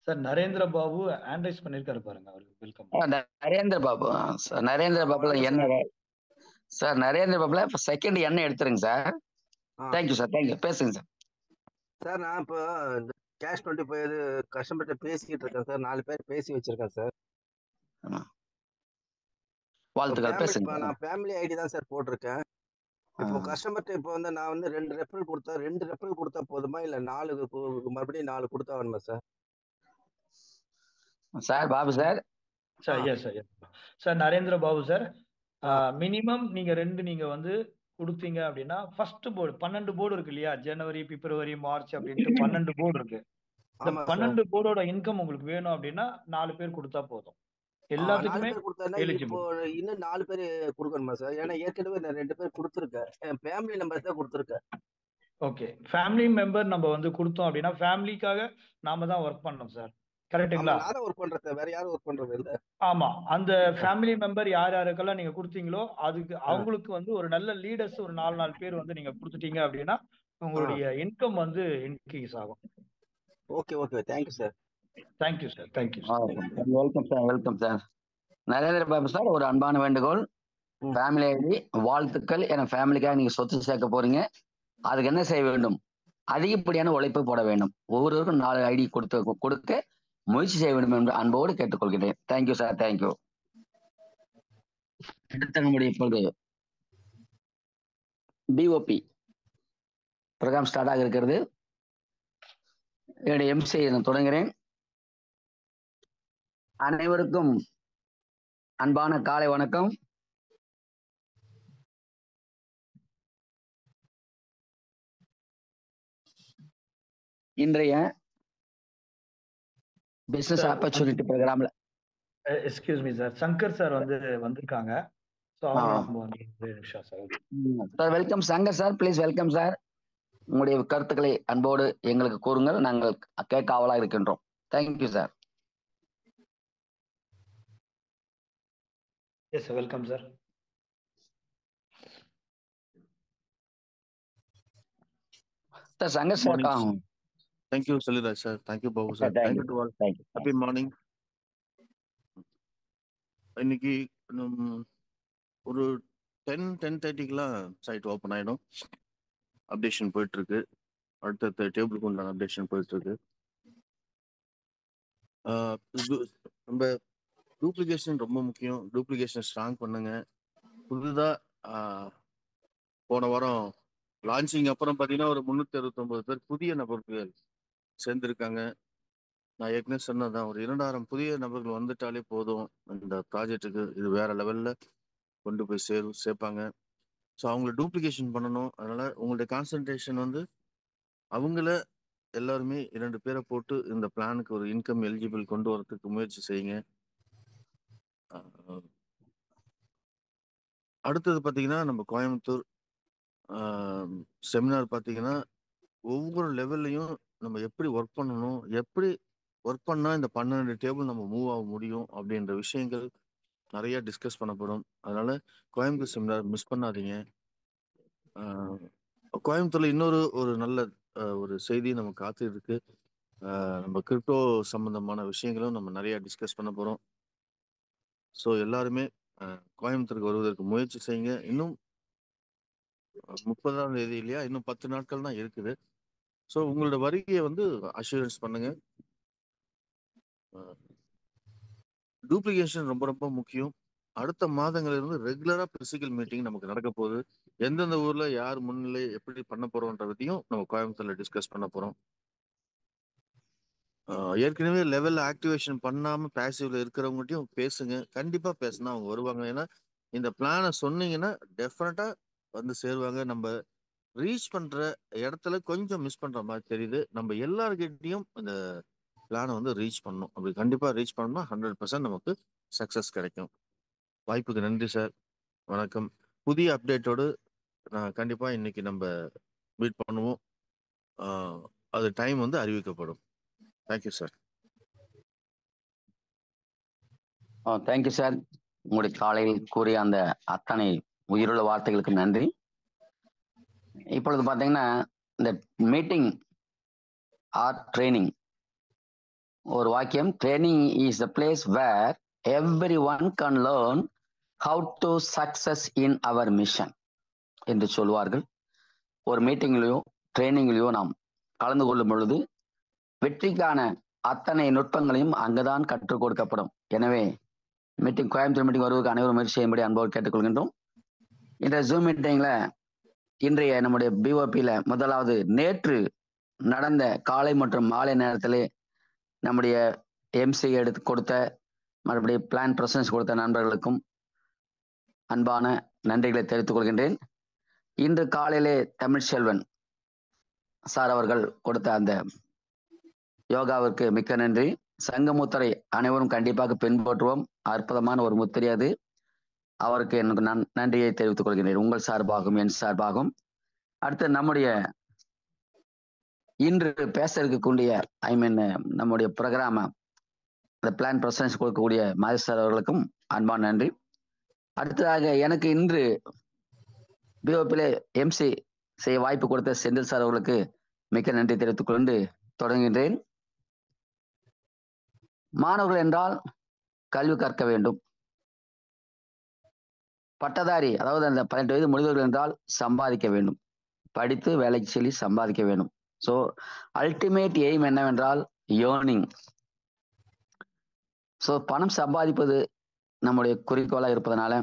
Sir Narendra Babu hand rice பண்ணிருக்காரு பாருங்க. அவருக்கு வெல்கம். நரேந்திர பாபு என்ன சார்? நரேந்திர பாபுல செகண்ட் என்ன எடுத்துருங்க சார். Thank you sir. தேங்க்யூ. பேசுங்க சார். சார் நான் இப்போ இந்த KS20 கஸ்டமர்கிட்ட பேசிக்கிட்டு இருக்கேன் சார். 4 பேர் பேசி வச்சிருக்கேன் சார். வாழ்த்துக்கள். பேசுங்க. நான் ஃபேமிலி ஐடி தான் சார் போட்டிருக்கேன். இப்போ கஸ்டமர்கிட்ட இப்போ நான் 2 ரெஃபரல் கொடுத்தா 2 ரெஃபரல் கொடுத்தா போதுமா இல்ல 4 மறுபடியும் 4 கொடுத்தா வேணுமா sir? Sir Babu sir. Sir Narendra Babu sir, minimum நீங்க 2 நீங்க கொடுத்தீங்க அப்படின்னா ஃபர்ஸ்ட் போர்டு 12 போர்டு இருக்கு இல்லையா? ஜனவரி, பிப்ரவரி, மார்ச் அப்படின்ட்டு 12 போர்டு இருக்கு. இந்த 12 போர்டோட இன்கம் உங்களுக்கு வேணும் அப்படின்னா 4 பேர் கொடுத்தா போதும். எல்லாத்துக்குமே இப்போ இன்னும் 4 பேர் கொடுக்கணுமா சார்? ஏன்னா ஏற்கனவே நான் 2 பேர் கொடுத்துருக்கேன். என் ஃபேமிலி மெம்பர்ஸ் தான் கொடுத்துருக்கேன். ஓகே, ஃபேமிலி மெம்பர் நம்ம கொடுத்தோம் அப்படின்னா ஃபேமிலிக்காக நாம தான் ஒர்க் பண்ணோம் சார். கரெக்ட்டுங்களா? நான் ஒர்க் பண்றேன் சார். வேற யாரும் ஒர்க் பண்றது இல்ல. ஆமா, அந்த ஃபேமிலி மெம்பர் யாருக்கெல்லாம் நீங்க கொடுத்தீங்களோ அதுக்கு அவங்களுக்கு ஒரு நல்ல லீடர்ஸ் ஒரு 4 பேர் நீங்க கொடுத்துட்டீங்க அப்படின்னா உங்களுடைய இன்கம் இன்க்ரீஸ் ஆகும். Okay okay. Thank you sir. Thank you sir. Thank you. Welcome sir. Welcome sir. Narendra Babu sir, ஒரு அன்பான வேண்டுகோள். ஃபேமிலி ஐடி வாழ்த்துக்கள். என ஃபேமிலிக்காக நீங்க சொத்து சேர்க்க போறீங்க. அதுக்கு என்ன செய்ய வேண்டும்? அதிகப்படியான உழைப்பு போட வேண்டும். ஒவ்வொருவருக்கும் 4 ஐடி கொடுக்க முயற்சி செய்ய வேண்டும் என்று அன்போடு கேட்டுக்கொள்கிறேன். Thank you sir. தேங்க்யூ. அடுத்த நம்முடைய இப்பொழுது BOP ப்ரோக்ராம் ஸ்டார்ட் ஆக இருக்கிறது. என்னுடைய MC நான் தொடங்குகிறேன். அனைவருக்கும் அன்பான காலை வணக்கம். இன்றைய பிசினஸ் ஆப்பர்ச்சுனிட்டி ப்ரோக்ராம்ல excuse me sir, Shankar sir வந்திருக்காங்க. Sir welcome Shankar sir. Please welcome sir. உங்களுடைய கருத்துக்களை அன்போடு எங்களுக்கு கூறுங்கள். நாங்கள் கேட்க ஆவலாக இருக்கின்றோம். Thank you sir. Yes sir, welcome sir. Sir Shankar sir. Thank you, Saliraj sir. Thank you, Babu sir. Thank you to all. Happy morning. இன்னைக்கு ஒரு 10:30க்குலாம் சைட் ஓப்பன் ஆயிடும். அப்டேஷன் போயிட்டு இருக்கு. அடுத்த டேபிளுக்கு உண்டான அப்டேஷன் போயிட்டு இருக்கு. நம்ம டூப்ளிகேஷன் ரொம்ப முக்கியம். டூப்ளிகேஷன் ஸ்ட்ராங் பண்ணுங்க. புதுதா போன வாரம் லான்ச்சிங் அப்புறம் பார்த்தீங்கன்னா ஒரு 369 பேர் புதிய நபர்கள் சேர்ந்திருக்காங்க. நான் ஏற்கனவே சொன்னதான், ஒரு 2000 புதிய நபர்கள் வந்துட்டாலே போதும் இந்த ப்ராஜெக்ட்டுக்கு. இது வேற லெவல்ல கொண்டு போய் சேர்ப்பாங்க. ஸோ அவங்கள டூப்ளிகேஷன் பண்ணணும். அதனால உங்களுடைய கான்சன்ட்ரேஷன் வந்து அவங்கள எல்லாருமே 2 பேரை போட்டு இந்த பிளானுக்கு ஒரு இன்கம் எலிஜிபிள் கொண்டு வரதுக்கு முயற்சி செய்யுங்க. அடுத்தது பார்த்தீங்கன்னா நம்ம கோயம்புத்தூர் செமினார் பார்த்தீங்கன்னா ஒவ்வொரு லெவல்லையும் நம்ம எப்படி ஒர்க் பண்ணணும், எப்படி ஒர்க் பண்ணால் இந்த 12 டேபிள் நம்ம மூவ் ஆக முடியும் அப்படின்ற விஷயங்கள் நிறைய டிஸ்கஸ் பண்ணப்படும். அதனால கோயம்புத்தூர் செமினார் மிஸ் பண்ணாதீங்க. கோயம்புத்தூர்ல இன்னொரு ஒரு நல்ல ஒரு செய்தி நம்ம காத்து இருக்கு. நம்ம கிரிப்டோ சம்பந்தமான விஷயங்களும் நம்ம நிறைய டிஸ்கஸ் பண்ண போறோம். ஸோ எல்லாருமே கோயம்புத்தூருக்கு வருவதற்கு முயற்சி செய்யுங்க. இன்னும் 30ஆம் தேதி இல்லையா, இன்னும் 10 நாட்கள் தான் இருக்குது. ஸோ உங்களோட வருகையை வந்து அஷூரன்ஸ் பண்ணுங்க. டூப்ளிகேஷன் ரொம்ப ரொம்ப முக்கியம். அடுத்த மாதங்களிலிருந்து ரெகுலரா பிசிக்கல் மீட்டிங் நமக்கு நடக்க போகுது. எந்தெந்த ஊர்ல யார் முன்னிலை எப்படி பண்ண போறோம்ன்றதையும் நம்ம கோயம்புத்தூர்ல டிஸ்கஸ் பண்ண போறோம். ஏற்கனவே லெவல்ல ஆக்டிவேஷன் பண்ணாம பேசிவ்ல இருக்கிறவங்ககிட்டயும் பேசுங்க. கண்டிப்பா பேசினா அவங்க வருவாங்க. ஏன்னா இந்த பிளானை சொன்னீங்கன்னா டெஃபினட்டா வந்து சேருவாங்க. நம்ம ரீச் பண்ற இடத்துல கொஞ்சம் மிஸ் பண்ற மாதிரி தெரியுது. நம்ம எல்லார்கிட்டையும் இந்த பிளானை வந்து ரீச் பண்ணணும். அப்படி கண்டிப்பா ரீச் பண்ணோம்னா 100% நமக்கு சக்சஸ் கிடைக்கும். வாய்ப்புக்கு நன்றி சார். வணக்கம். புதிய அப்டேட்டோடு கண்டிப்பா இன்னைக்கு நம்ம மீட் பண்ணுவோம். அது டைம் வந்து அறிவிக்கப்படும். Thank you sir. Thank you sir. உங்களுடைய காலையில் கூறிய அந்த அத்தனை உயிருள்ள வார்த்தைகளுக்கு நன்றி. இப்பொழுது பார்த்தீங்கன்னா இந்த மீட்டிங் ஆர் ட்ரைனிங், ஒரு வாக்கியம், training is the place where every one can learn how to success in our mission என்று சொல்வார்கள். ஒரு மீட்டிங்லையோ ட்ரைனிங்லையோ நாம் கலந்து கொள்ளும் பொழுது வெற்றிக்கான அத்தனை நுட்பங்களையும் அங்குதான் கற்றுக் கொடுக்கப்படும். எனவே மீட்டிங், கோயம்புத்தூர் மீட்டிங் வருவதற்கு அனைவரும் முயற்சி செய்யும்படி அன்போடு கேட்டுக்கொள்கின்றோம். இந்த ஜூம் மீட்டிங்ல இன்றைய நம்முடைய பிஓபியில முதலாவது நேற்று நடந்த காலை மற்றும் மாலை நேரத்திலே நம்முடைய எம்சி எடுத்து கொடுத்த, மறுபடியும் பிளான் பிரசன்ஸ் கொடுத்த நண்பர்களுக்கும் அன்பான நன்றிகளை தெரிவித்துக் கொள்கின்றேன். இன்று காலையிலே தமிழ்ச்செல்வன் சார் அவர்கள் கொடுத்த அந்த யோகாவிற்கு மிக்க நன்றி. சங்க முத்திரை அனைவரும் கண்டிப்பாக பின்பற்றுவோம். அற்புதமான ஒரு முத்திரை அது. அவருக்கு எனக்கு நன்றியை தெரிவித்துக் கொள்கிறேன், உங்கள் சார்பாகவும் என் சார்பாகவும். அடுத்து நம்முடைய இன்று பேச இருக்கக்கூடிய நம்முடைய ப்ரோக்ராம இந்த பிளான் பிரசன்ஸ் கொடுக்கக்கூடிய மகேஷ் சார் அவர்களுக்கும் அன்பான நன்றி. அடுத்ததாக எனக்கு இன்று பிஓபியிலே எம்சி செய்ய வாய்ப்பு கொடுத்த செந்தில் சார் அவர்களுக்கு மிக்க நன்றி தெரிவித்துக் கொண்டு தொடங்குகின்றேன். மாணவர்கள் என்றால் கல்வி கற்க வேண்டும். பட்டதாரி, அதாவது அந்த 18 வயது முடிந்தவர்கள் என்றால் சம்பாதிக்க வேண்டும். படித்து வேலைக்கு சொல்லி சம்பாதிக்க வேண்டும். ஸோ அல்டிமேட் எய்ம் என்னவென்றால் ஏர்னிங். ஸோ பணம் சம்பாதிப்பது நம்முடைய குறிக்கோளாக இருப்பதனால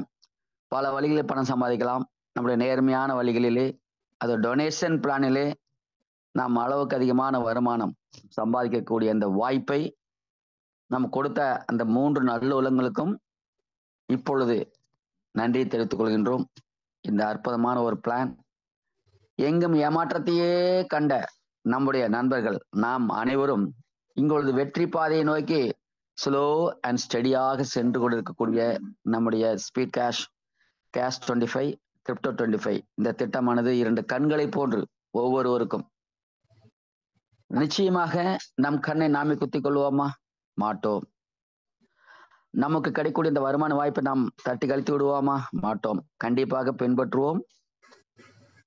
பல வழிகளில் பணம் சம்பாதிக்கலாம். நம்முடைய நேர்மையான வழிகளிலே, அது டொனேஷன் பிளானிலே நாம் அளவுக்கு அதிகமான வருமானம் சம்பாதிக்கக்கூடிய அந்த வாய்ப்பை நாம் கொடுத்த அந்த 3 நல்ல உள்ளங்களுக்கும் இப்பொழுது நன்றி தெரிவித்துக் கொள்கின்றோம். இந்த அற்புதமான ஒரு பிளான், எங்கும் ஏமாற்றத்தையே கண்ட நம்முடைய நண்பர்கள் நாம் அனைவரும் இங்கொழுது வெற்றி பாதையை நோக்கி ஸ்லோ அண்ட் ஸ்டடியாக சென்று கொண்டிருக்கக்கூடிய நம்முடைய ஸ்பீட் கேஷ் 25, கிரிப்டோ 25 இந்த திட்டமானது 2 கண்களை போன்று ஒவ்வொருவருக்கும். நிச்சயமாக நம் கண்ணை நாமே குத்திக் கொள்வோமா? மாட்டோம். நமக்கு கிடைக்கக்கூடிய இந்த வருமான வாய்ப்பை நாம் தட்டி கழித்து விடுவோமா? மாட்டோம். கண்டிப்பாக பின்பற்றுவோம்.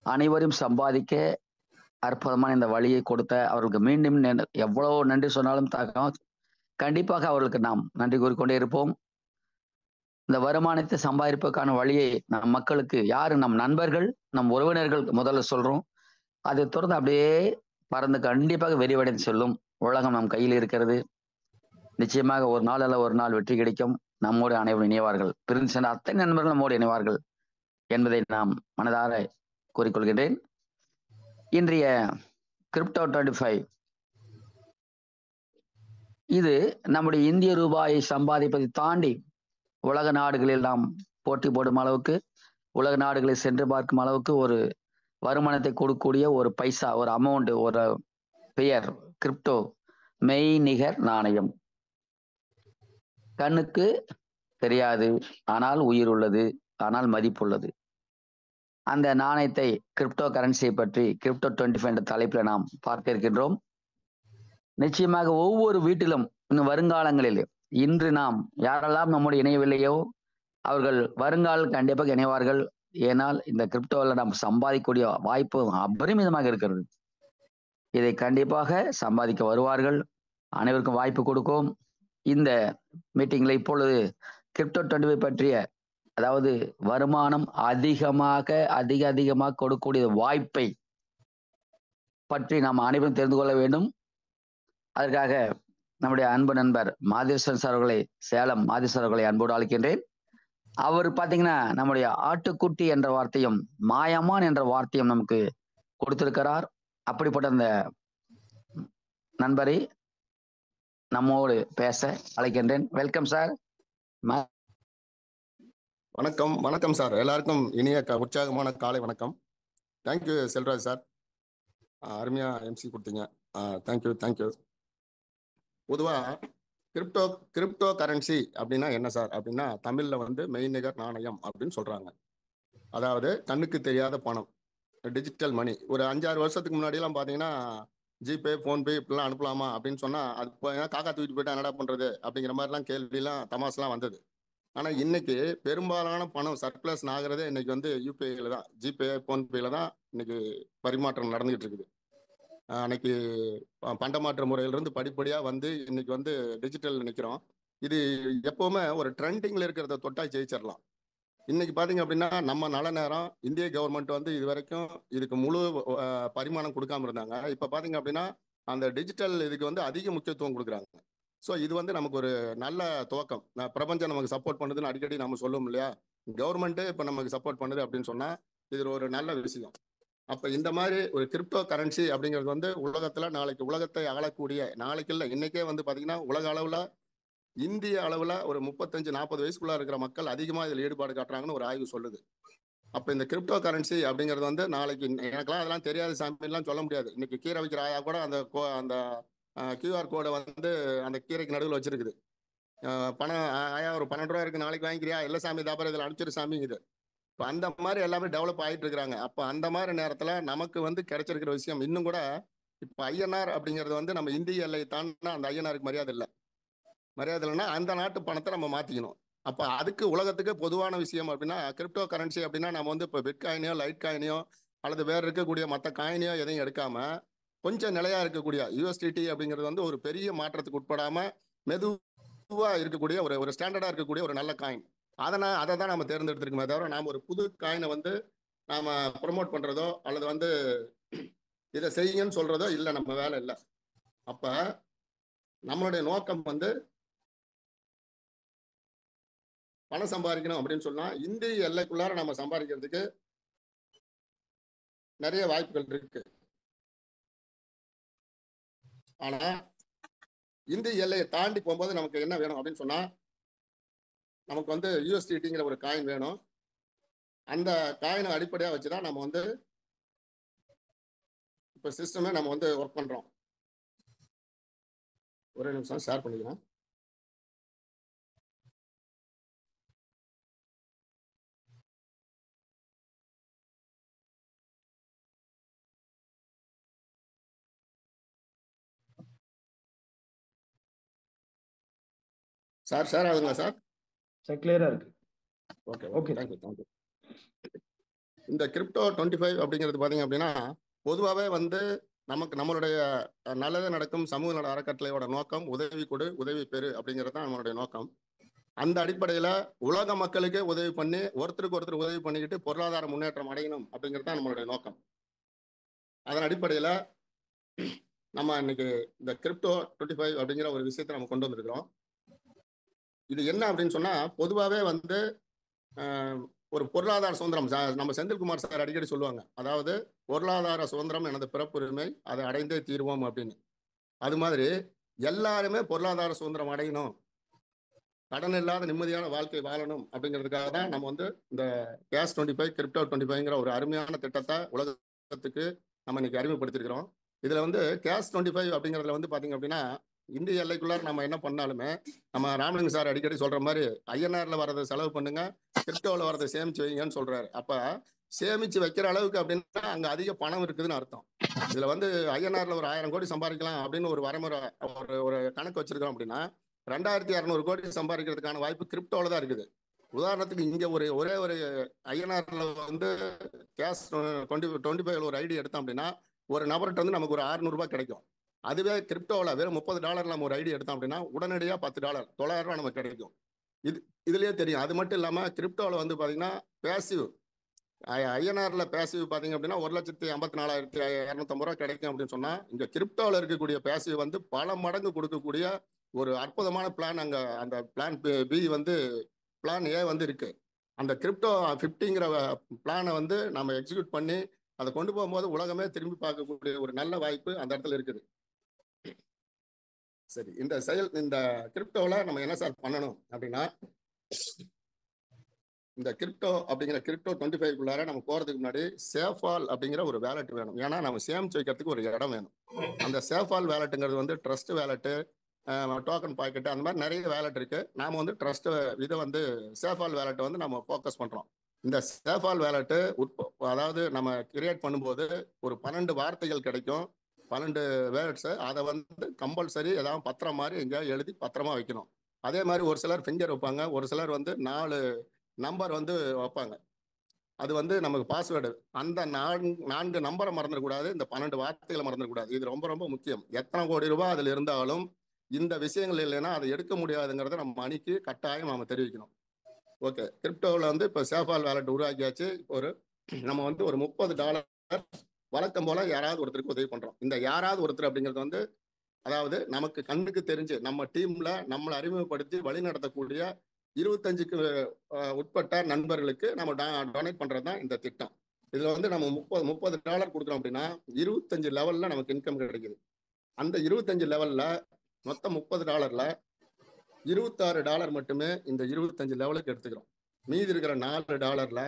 அனைவரும் சம்பாதிக்க அற்புதமான இந்த வழியை கொடுத்த அவர்களுக்கு மீண்டும் எவ்வளவு நன்றி சொன்னாலும் கண்டிப்பாக அவர்களுக்கு நாம் நன்றி கூறிக்கொண்டே இருப்போம். இந்த வருமானத்தை சம்பாதிப்பதற்கான வழியை நம் மக்களுக்கு யாரு, நம் நண்பர்கள், நம் உறவினர்கள் முதல்ல சொல்றோம். அதை தொடர்ந்து அப்படியே பறந்து கண்டிப்பாக விரிவடைந்து செல்லும். உலகம் நம் கையில் இருக்கிறது. நிச்சயமாக ஒரு நாள் அல்ல ஒரு நாள் வெற்றி கிடைக்கும். நம்மோடு அனைவரும் இணைவார்கள். பிரிந்து சென்ற அத்தனை நண்பர்கள் நம்மோடு இணைவார்கள் என்பதை நாம் மனதார கூறிக்கொள்கின்றேன். இன்றைய கிரிப்டோ 25 இது நம்முடைய இந்திய ரூபாயை சம்பாதிப்பதை தாண்டி உலக நாடுகளில் நாம் போட்டி போடும் அளவுக்கு, உலக நாடுகளை சென்று பார்க்கும் அளவுக்கு ஒரு வருமானத்தை கொடுக்கக்கூடிய ஒரு பைசா, ஒரு அமௌண்ட், ஒரு பெயர் கிரிப்டோ, மெய்நிகர் நாணயம். கண்ணுக்கு தெரியாது, ஆனால் உயிர் உள்ளது, ஆனால் மதிப்புள்ளது. அந்த நாணயத்தை, கிரிப்டோ கரன்சியை பற்றி கிரிப்டோ 25 என்ற தலைப்பில் நாம் பார்க்க இருக்கின்றோம். நிச்சயமாக ஒவ்வொரு வீட்டிலும் இன்னும் வருங்காலங்களில், இன்று நாம் யாரெல்லாம் நம்முடைய இணையவில்லையோ அவர்கள் வருங்காலம் கண்டிப்பாக இணைவார்கள். ஏனால் இந்த கிரிப்டோவில் நாம் சம்பாதிக்கக்கூடிய வாய்ப்பு அபரிமிதமாக இருக்கிறது. இதை கண்டிப்பாக சம்பாதிக்க வருவார்கள். அனைவருக்கும் வாய்ப்பு கொடுக்கும். இந்த மீட்டிங்ல இப்பொழுது கிரிப்டோ 25 பற்றிய, அதாவது வருமானம் அதிகமாக கொடுக்கக்கூடிய வாய்ப்பை பற்றி நாம் அனைவரும் தெரிந்து கொள்ள வேண்டும். அதற்காக நம்முடைய அன்பு நண்பர் மாதேஸ்வரன் சார் அவர்களை, சேலம் மாதேஸ்வரன் அவர்களை அன்போடு அழைக்கின்றேன். அவர் பார்த்தீங்கன்னா நம்முடைய ஆட்டுக்குட்டி என்ற வார்த்தையும் மாயமான் என்ற வார்த்தையும் நமக்கு கொடுத்திருக்கிறார். அப்படிப்பட்ட அந்த நண்பரை நம்மோடு பேச அழைக்கின்றேன். Welcome sir. வணக்கம். வணக்கம் சார். எல்லாருக்கும் இனிய உற்சாகமான காலை வணக்கம். தேங்க்யூ செல்வராஜ் சார், அருமையா எம்சி கொடுத்தீங்க. தேங்க்யூ. பொதுவா கிரிப்டோ கரன்சி அப்படின்னா என்ன சார் அப்படின்னா, தமிழ்ல வந்து மெய்நிகர் நாணயம் அப்படின்னு சொல்றாங்க. அதாவது கண்ணுக்கு தெரியாத பணம், டிஜிட்டல் மணி. ஒரு 5-6 வருஷத்துக்கு முன்னாடியெல்லாம் பார்த்தீங்கன்னா ஜிபே, ஃபோன்பே இப்படிலாம் அனுப்பலாமா அப்படின்னு சொன்னா, அது காக்கா தூக்கிட்டு போயிட்டா என்னடா பண்றது அப்படிங்கிற மாதிரிலாம் கேள்விலாம் தமாஸ்லாம் வந்தது. ஆனால் இன்னைக்கு பெரும்பாலான பணம் சர்ப்ளஸ் ஆகிறதே இன்னைக்கு வந்து யூபிஐல தான், ஜிபே, ஃபோன்பேல தான் இன்னைக்கு பரிமாற்றம் நடந்துகிட்டு இருக்குது. அன்னைக்கு பண்டமாற்ற முறையிலிருந்து படிப்படியாக வந்து இன்னைக்கு வந்து டிஜிட்டல் நிற்கிறோம். இது எப்பவுமே ஒரு ட்ரெண்டிங்ல இருக்கிறத தொட்டா ஜெயிச்சிடலாம். இன்னைக்கு பார்த்தீங்க அப்படின்னா நம்ம நல்ல நேரம் இந்திய கவர்மெண்ட் வந்து இது வரைக்கும் இதுக்கு முழு பரிமாணம் கொடுக்காம இருந்தாங்க. இப்போ பார்த்தீங்க அப்படின்னா அந்த டிஜிட்டல் இதுக்கு வந்து அதிக முக்கியத்துவம் கொடுக்குறாங்க. ஸோ இது வந்து நமக்கு ஒரு நல்ல துவக்கம். பிரபஞ்சம் நமக்கு சப்போர்ட் பண்ணுதுன்னு அடிக்கடி நம்ம சொல்லுவோம் இல்லையா, கவர்மெண்ட்டு இப்போ நமக்கு சப்போர்ட் பண்ணுது அப்படின்னு சொன்னால் இது ஒரு நல்ல விஷயம். அப்போ இந்த மாதிரி ஒரு கிரிப்டோ கரன்சி அப்படிங்கிறது வந்து உலகத்தில் நாளைக்கு உலகத்தை ஆளக்கூடிய, நாளைக்கு இல்லை இன்னைக்கே வந்து பார்த்தீங்கன்னா உலக அளவில், இந்திய அளவில் ஒரு 35-40 வயசுக்குள்ள இருக்கிற மக்கள் அதிகமாக இதில் ஈடுபாடு காட்டுறாங்கன்னு ஒரு ஆய்வு சொல்லுது. அப்போ இந்த கிரிப்டோ கரன்சி அப்படிங்கிறது வந்து நாளைக்கு, எனக்கெல்லாம் அதெல்லாம் தெரியாது சாமிலாம் சொல்ல முடியாது. இன்னைக்கு கீரை வைக்கிற ஆயா கூட அந்த QR கோடை வந்து அந்த கீரைக்கு நடுவில் வச்சிருக்குது. பணம் ஆயா ஒரு 12 ரூபா இருக்கு, நாளைக்கு வாங்கிக்கிறியா, இல்லை சாமி தாப்பர் இதில் அனுப்பிச்சிரு சாமிங்குது. இப்போ அந்த மாதிரி எல்லாமே டெவலப் ஆகிட்டு இருக்கிறாங்க. அப்போ அந்த மாதிரி நேரத்தில் நமக்கு வந்து கிடைச்சிருக்கிற விஷயம் இன்னும் கூட, இப்போ ஐஎன்ஆர் அப்படிங்கிறது வந்து நம்ம இந்திய எல்லையை தாண்டினா அந்த ஐஎன்ஆருக்கு மரியாதை இல்லைன்னா அந்த நாட்டு பணத்தை நம்ம மாற்றிக்கணும். அப்போ அதுக்கு உலகத்துக்கு பொதுவான விஷயம் அப்படின்னா கிரிப்டோ கரன்சி அப்படின்னா நம்ம வந்து இப்போ பிட்காயினையோ, லைட் காயினையோ அல்லது வேறு இருக்கக்கூடிய மற்ற காயினையோ எதையும் எடுக்காம கொஞ்சம் நிலையா இருக்கக்கூடிய USDT அப்படிங்கிறது வந்து ஒரு பெரிய மாற்றத்துக்கு உட்படாம மெதுவாக இருக்கக்கூடிய ஒரு ஸ்டாண்டர்டா இருக்கக்கூடிய ஒரு நல்ல காயின். அதை தான் நம்ம தேர்ந்தெடுத்திருக்கோமே தவிர நாம் ஒரு புது காயினை வந்து நாம ப்ரொமோட் பண்றதோ அல்லது வந்து இதை செய்யுங்கன்னு சொல்றதோ இல்லை, நம்ம வேலை இல்லை. அப்ப நம்மளுடைய நோக்கம் வந்து பணம் சம்பாதிக்கணும் அப்படின்னு சொன்னா இந்திய எல்லைக்குள்ளார நம்ம சம்பாதிக்கிறதுக்கு நிறைய வாய்ப்புகள் இருக்கு. ஆனா இந்திய எல்லையை தாண்டி போகும்போது நமக்கு என்ன வேணும் அப்படின்னு சொன்னா, நமக்கு வந்து USDTங்கிற ஒரு காயின் வேணும். அந்த காயினை அடிப்படையாக வச்சுதான் நம்ம வந்து இப்போ சிஸ்டமே நம்ம வந்து ஒர்க் பண்றோம். ஒரே நிமிஷம் ஷேர் பண்ணிக்கிறேன். ஷேர் ஆகுதுங்களா சார்? கிளியரா இருக்கு. ஓகே. தேங்க்யூ. இந்த கிரிப்டோ 25 அப்படிங்கிறது பார்த்தீங்க அப்படின்னா பொதுவாகவே வந்து நம்மளுடைய நல்லது நடக்கும் சமூக நல அறக்கட்டளையோட நோக்கம் உதவி கொடு, உதவி பெறு அப்படிங்கிறது தான் நம்மளுடைய நோக்கம். அந்த அடிப்படையில் உலக மக்களுக்கு உதவி பண்ணி ஒருத்தருக்கு ஒருத்தர் உதவி பண்ணிக்கிட்டு பொருளாதார முன்னேற்றம் அடையணும் அப்படிங்கிறது தான் நம்மளுடைய நோக்கம். அதன் அடிப்படையில் நம்ம இன்னைக்கு இந்த கிரிப்டோ 25 அப்படிங்கிற ஒரு விஷயத்தை நம்ம கொண்டு வந்திருக்கிறோம். இது என்ன அப்படின்னு சொன்னா பொதுவாகவே வந்து ஒரு பொருளாதார சுதந்திரம் நம்ம செந்தில்குமார் சார் அடிக்கடி சொல்லுவாங்க, அதாவது பொருளாதார சுதந்திரம் எனது பிறப்புரிமை, அதை அடைந்தே தீர்வோம் அப்படின்னு. அது மாதிரி எல்லாருமே பொருளாதார சுதந்திரம் அடையணும், கடன் இல்லாத நிம்மதியான வாழ்க்கை வாழணும் அப்படிங்கிறதுக்காக தான் நம்ம வந்து இந்த கேஷ் 25 கிரிப்டோ 25ங்கிற ஒரு அருமையான திட்டத்தை உலகத்துக்கு நம்ம இன்னைக்கு அறிமுகப்படுத்திருக்கிறோம். இதுல வந்து கேஷ் 25 அப்படிங்கிறதுல வந்து பாத்தீங்க அப்படின்னா இந்திய எல்லைக்குள்ளார நம்ம என்ன பண்ணாலுமே நம்ம ராமலிங்க சார் அடிக்கடி சொல்ற மாதிரி ஐஎன்ஆர்ல வரதை செலவு பண்ணுங்க, கிரிப்டோவில் வரதை சேமிச்சு வைங்கன்னு சொல்றாரு. அப்ப சேமிச்சு வைக்கிற அளவுக்கு அப்படின்னா அங்க அதிக பணம் இருக்குதுன்னு அர்த்தம். இதுல வந்து ஐஎன்ஆர்ல ஒரு 1000 கோடி சம்பாதிக்கலாம் அப்படின்னு ஒரு வரமுறை ஒரு கணக்கு வச்சிருக்கோம் அப்படின்னா 2600 கோடி சம்பாதிக்கிறதுக்கான வாய்ப்பு கிரிப்டோல தான் இருக்குது. உதாரணத்துக்கு இங்க ஒரே ஒரு ஐஎன்ஆர்ல வந்து கேஷ் 25 ஒரு ஐடி எடுத்தோம் அப்படின்னா ஒரு நபர்கிட்ட வந்து நமக்கு ஒரு 600 ரூபாய் கிடைக்கும். அதுவே கிரிப்டோவில் வெறும் $30 நம்ம ஒரு ஐடி எடுத்தோம் அப்படின்னா உடனடியாக $10 900 ரூபாய் நமக்கு கிடைக்கும். இதுலயே தெரியும். அது மட்டும் இல்லாம கிரிப்டோவில் வந்து பாத்தீங்கன்னா பேசிவ் ஐஎன்ஆர்ல பேசிவ் பாத்தீங்க அப்படின்னா 1,54,250 ரூபாய் கிடைக்கும் அப்படின்னு சொன்னா இங்க கிரிப்டோவில் இருக்கக்கூடிய பேசிவ் வந்து பல மடங்கு கொடுக்கக்கூடிய ஒரு அற்புதமான பிளான். அங்க அந்த பிளான் பி வந்து பிளான் ஏ வந்து இருக்கு. அந்த கிரிப்டோ 50ங்கிற பிளானை வந்து நம்ம எக்ஸிக்யூட் பண்ணி அதை கொண்டு போகும்போது உலகமே திரும்பி பார்க்கக்கூடிய ஒரு நல்ல வாய்ப்பு அந்த இடத்துல இருக்குது. சரி, இந்த கிரிப்டோவில் நம்ம என்ன சார் பண்ணணும் அப்படின்னா இந்த கிரிப்டோ 25க்குள்ளார நம்ம போறதுக்கு முன்னாடி சேஃபால் அப்படிங்கிற ஒரு வேலெட் வேணும். ஏன்னா நம்ம சேமிச்சு வைக்கிறதுக்கு ஒரு இடம் வேணும். அந்த சேஃபால் வேலெட்டுங்கிறது வந்து ட்ரஸ்ட் வேலெட்டு, டோக்கன் பாக்கெட், அந்த மாதிரி நிறைய வேலெட் இருக்கு. நாம வந்து ட்ரஸ்ட் இதை வந்து சேஃபால் வேலெட்டை வந்து நம்ம ஃபோக்கஸ் பண்றோம். இந்த சேஃபால் வேலெட்டு அதாவது நம்ம கிரியேட் பண்ணும்போது ஒரு 12 வார்த்தைகள் கிடைக்கும், 12 வேர்ட்ஸ். அதை வந்து கம்பல்சரி ஏதாவது பத்திரம் மாதிரி எங்கேயாவது எழுதி பத்திரமா வைக்கணும். அதே மாதிரி ஒரு சிலர் ஃபிங்கர் வைப்பாங்க, ஒரு சிலர் வந்து 4 நம்பர் வந்து வைப்பாங்க. அது வந்து நமக்கு பாஸ்வேர்டு. அந்த 4 நம்பரை மறந்துடக்கூடாது, இந்த 12 வார்த்தைகளை மறந்துடக்கூடாது. இது ரொம்ப ரொம்ப முக்கியம். எத்தனை கோடி ரூபாய் அதில் இருந்தாலும் இந்த விஷயங்கள் இல்லைன்னா அதை எடுக்க முடியாதுங்கிறத நம்ம அணிக்கு கட்டாயம் நாம தெரிவிக்கணும். ஓகே, கிரிப்டோவில் வந்து இப்போ சேஃபால் வேலெட் உருவாக்கியாச்சு. நம்ம வந்து ஒரு $30 வழக்கம் போல யாராவது ஒருத்தருக்கு உதவி பண்றோம். இந்த யாராவது ஒருத்தர் அப்படிங்கிறது வந்து அதாவது நமக்கு கண்ணுக்கு தெரிஞ்சு நம்ம டீம்ல நம்மளை அறிமுகப்படுத்தி வழி நடத்தக்கூடிய 25க்கு உட்பட்ட நண்பர்களுக்கு நம்ம டொனேட் பண்றது தான் இந்த திட்டம். இதுல வந்து நம்ம $30 கொடுக்குறோம் அப்படின்னா 25 லெவல்ல நமக்கு இன்கம் கிடைக்குது. அந்த 25 லெவல்ல மொத்தம் $30ல $26 மட்டுமே இந்த 25 லெவலுக்கு எடுத்துக்கிறோம். மீதி இருக்கிற $4ல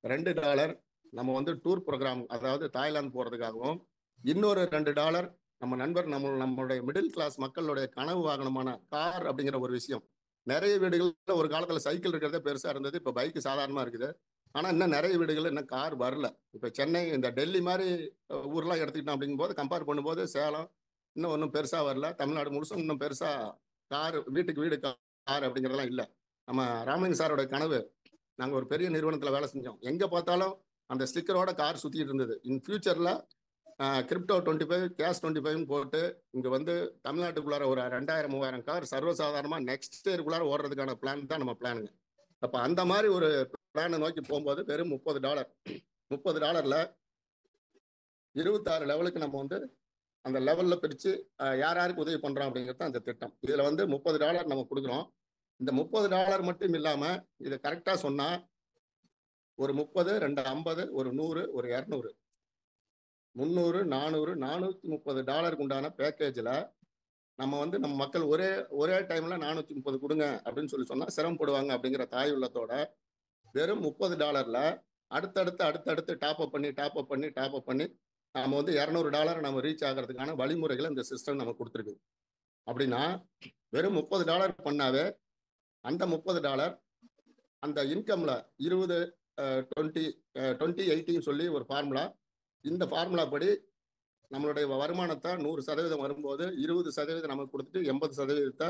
$2 நம்ம வந்து டூர் ப்ரோக்ராம், அதாவது தாய்லாந்து போறதுக்காகவும், இன்னொரு $2 நம்ம நண்பர் நம்மளுடைய மிடில் கிளாஸ் மக்களுடைய கனவு வாகனமான கார் அப்படிங்கிற ஒரு விஷயம். நிறைய வீடுகள்ல ஒரு காலத்துல சைக்கிள் இருக்கிறதே பெருசா இருந்தது, இப்ப பைக் சாதாரணமா இருக்குது. ஆனா இன்னும் நிறைய வீடுகள்ல இன்னும் கார் வரல. இப்ப சென்னை, இந்த டெல்லி மாதிரி ஊர்லாம் எடுத்துக்கிட்டோம் அப்படிங்கும்போது கம்பேர் பண்ணும்போது சேலம் இன்னும் ஒன்றும் பெருசா வரல. தமிழ்நாடு முழுசும் இன்னும் பெருசா கார், வீட்டுக்கு வீடு கார் அப்படிங்கிறதெல்லாம் இல்லை. நம்ம ராமலிங்க சாரோட கனவு, நாங்க ஒரு பெரிய நிறுவனத்துல வேலை செஞ்சோம், எங்க பார்த்தாலும் அந்த ஸ்டிக்கரோட கார் சுத்திட்டு இருந்தது. இன் ஃபியூச்சர்ல கிரிப்டோ 25 கேஷ் 25 போட்டு இங்க வந்து தமிழ்நாட்டுக்குள்ளார ஒரு 2000-3000 கார் சர்வசாதாரணமா நெக்ஸ்ட் இயருக்குள்ளார ஓடுறதுக்கான பிளான் தான் நம்ம பிளானுங்க. அப்ப அந்த மாதிரி ஒரு பிளானை நோக்கி போகும்போது வெறும் $30ல 26 லெவலுக்கு நம்ம வந்து அந்த லெவல்ல பிரிச்சு யாருக்கு உதவி பண்றோம் அப்படிங்கிறது அந்த திட்டம். இதுல வந்து $30 நம்ம கொடுக்குறோம். இந்த $30 மட்டும் இல்லாம இதை கரெக்டா சொன்னா ஒரு 30, 250, ஒரு 100, ஒரு 200, 300, 400, $430 உண்டான பேக்கேஜ்ல நம்ம வந்து நம்ம மக்கள் ஒரே டைம்ல 430 கொடுங்க அப்படின்னு சொன்னா சிரமப்படுவாங்க அப்படிங்கிற தாய் உள்ளத்தோட வெறும் $30ல அடுத்தடுத்து டாப் அப் பண்ணி நம்ம வந்து $200 நம்ம ரீச் ஆகிறதுக்கான வழிமுறைகளை இந்த சிஸ்டம் நம்ம கொடுத்துருக்கு. அப்படின்னா வெறும் $30 பண்ணாவே அந்த $30 அந்த இன்கம்ல 20-20-80 சொல்லி ஒரு ஃபார்முலா. இந்த ஃபார்முலா படி நம்மளுடைய வருமானத்தை 100% வரும்போது 20% நமக்கு கொடுத்துட்டு 80%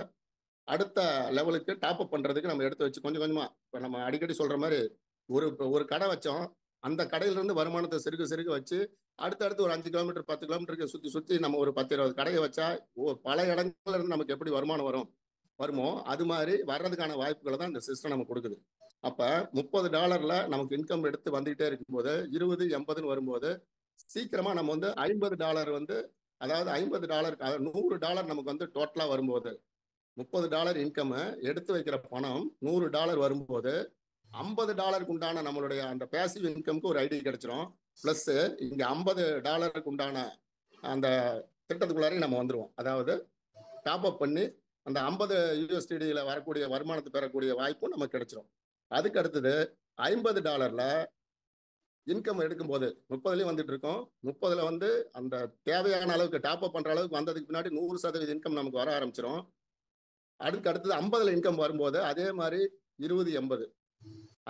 அடுத்த லெவலுக்கு டாப் அப் பண்றதுக்கு நம்ம எடுத்து வச்சு கொஞ்சம் கொஞ்சமா, இப்போ நம்ம அடிக்கடி சொல்ற மாதிரி ஒரு கடை வச்சோம், அந்த கடையில இருந்து வருமானத்தை சிறுக வச்சு அடுத்தடுத்து ஒரு 5 கிலோமீட்டர் 10 கிலோமீட்டருக்கு சுத்தி நம்ம ஒரு 10-20 கடையை வச்சா பல இடங்கள்ல இருந்து நமக்கு எப்படி வருமானம் வருமோ அது மாதிரி வர்றதுக்கான வாய்ப்புகளை தான் இந்த சிஸ்டம் நமக்கு கொடுக்குது. அப்ப $30ல நமக்கு இன்கம் எடுத்து வந்துகிட்டே இருக்கும்போது 20-80 வரும்போது சீக்கிரமா நம்ம வந்து $50 வந்து, அதாவது $50 $100 நமக்கு வந்து டோட்டலா வரும்போது $30 இன்கம் எடுத்து வைக்கிற பணம் $100 வரும்போது $50 உண்டான நம்மளுடைய அந்த பேசிவ் இன்கம்க்கு ஒரு ஐடி கிடைச்சிரும். பிளஸ் இங்க $50 உண்டான அந்த திட்டத்துக்குள்ளாரையும் நம்ம வந்துருவோம். அதாவது டாப் அப் பண்ணி அந்த 50 USDல வரக்கூடிய வருமானத்தை பெறக்கூடிய வாய்ப்பும் நமக்கு கிடைச்சிரும். அதுக்கு அடுத்தது $50 இன்கம் எடுக்கும்போது 30லயும் வந்துட்டு இருக்கோம். 30ல வந்து அந்த தேவையான அளவுக்கு டாப் அப் பண்ற அளவுக்கு வந்ததுக்கு பின்னாடி 100% இன்கம் நமக்கு வர ஆரம்பிச்சிடும். அதுக்கு அடுத்தது 50ல இன்கம் வரும்போது அதே மாதிரி 20-80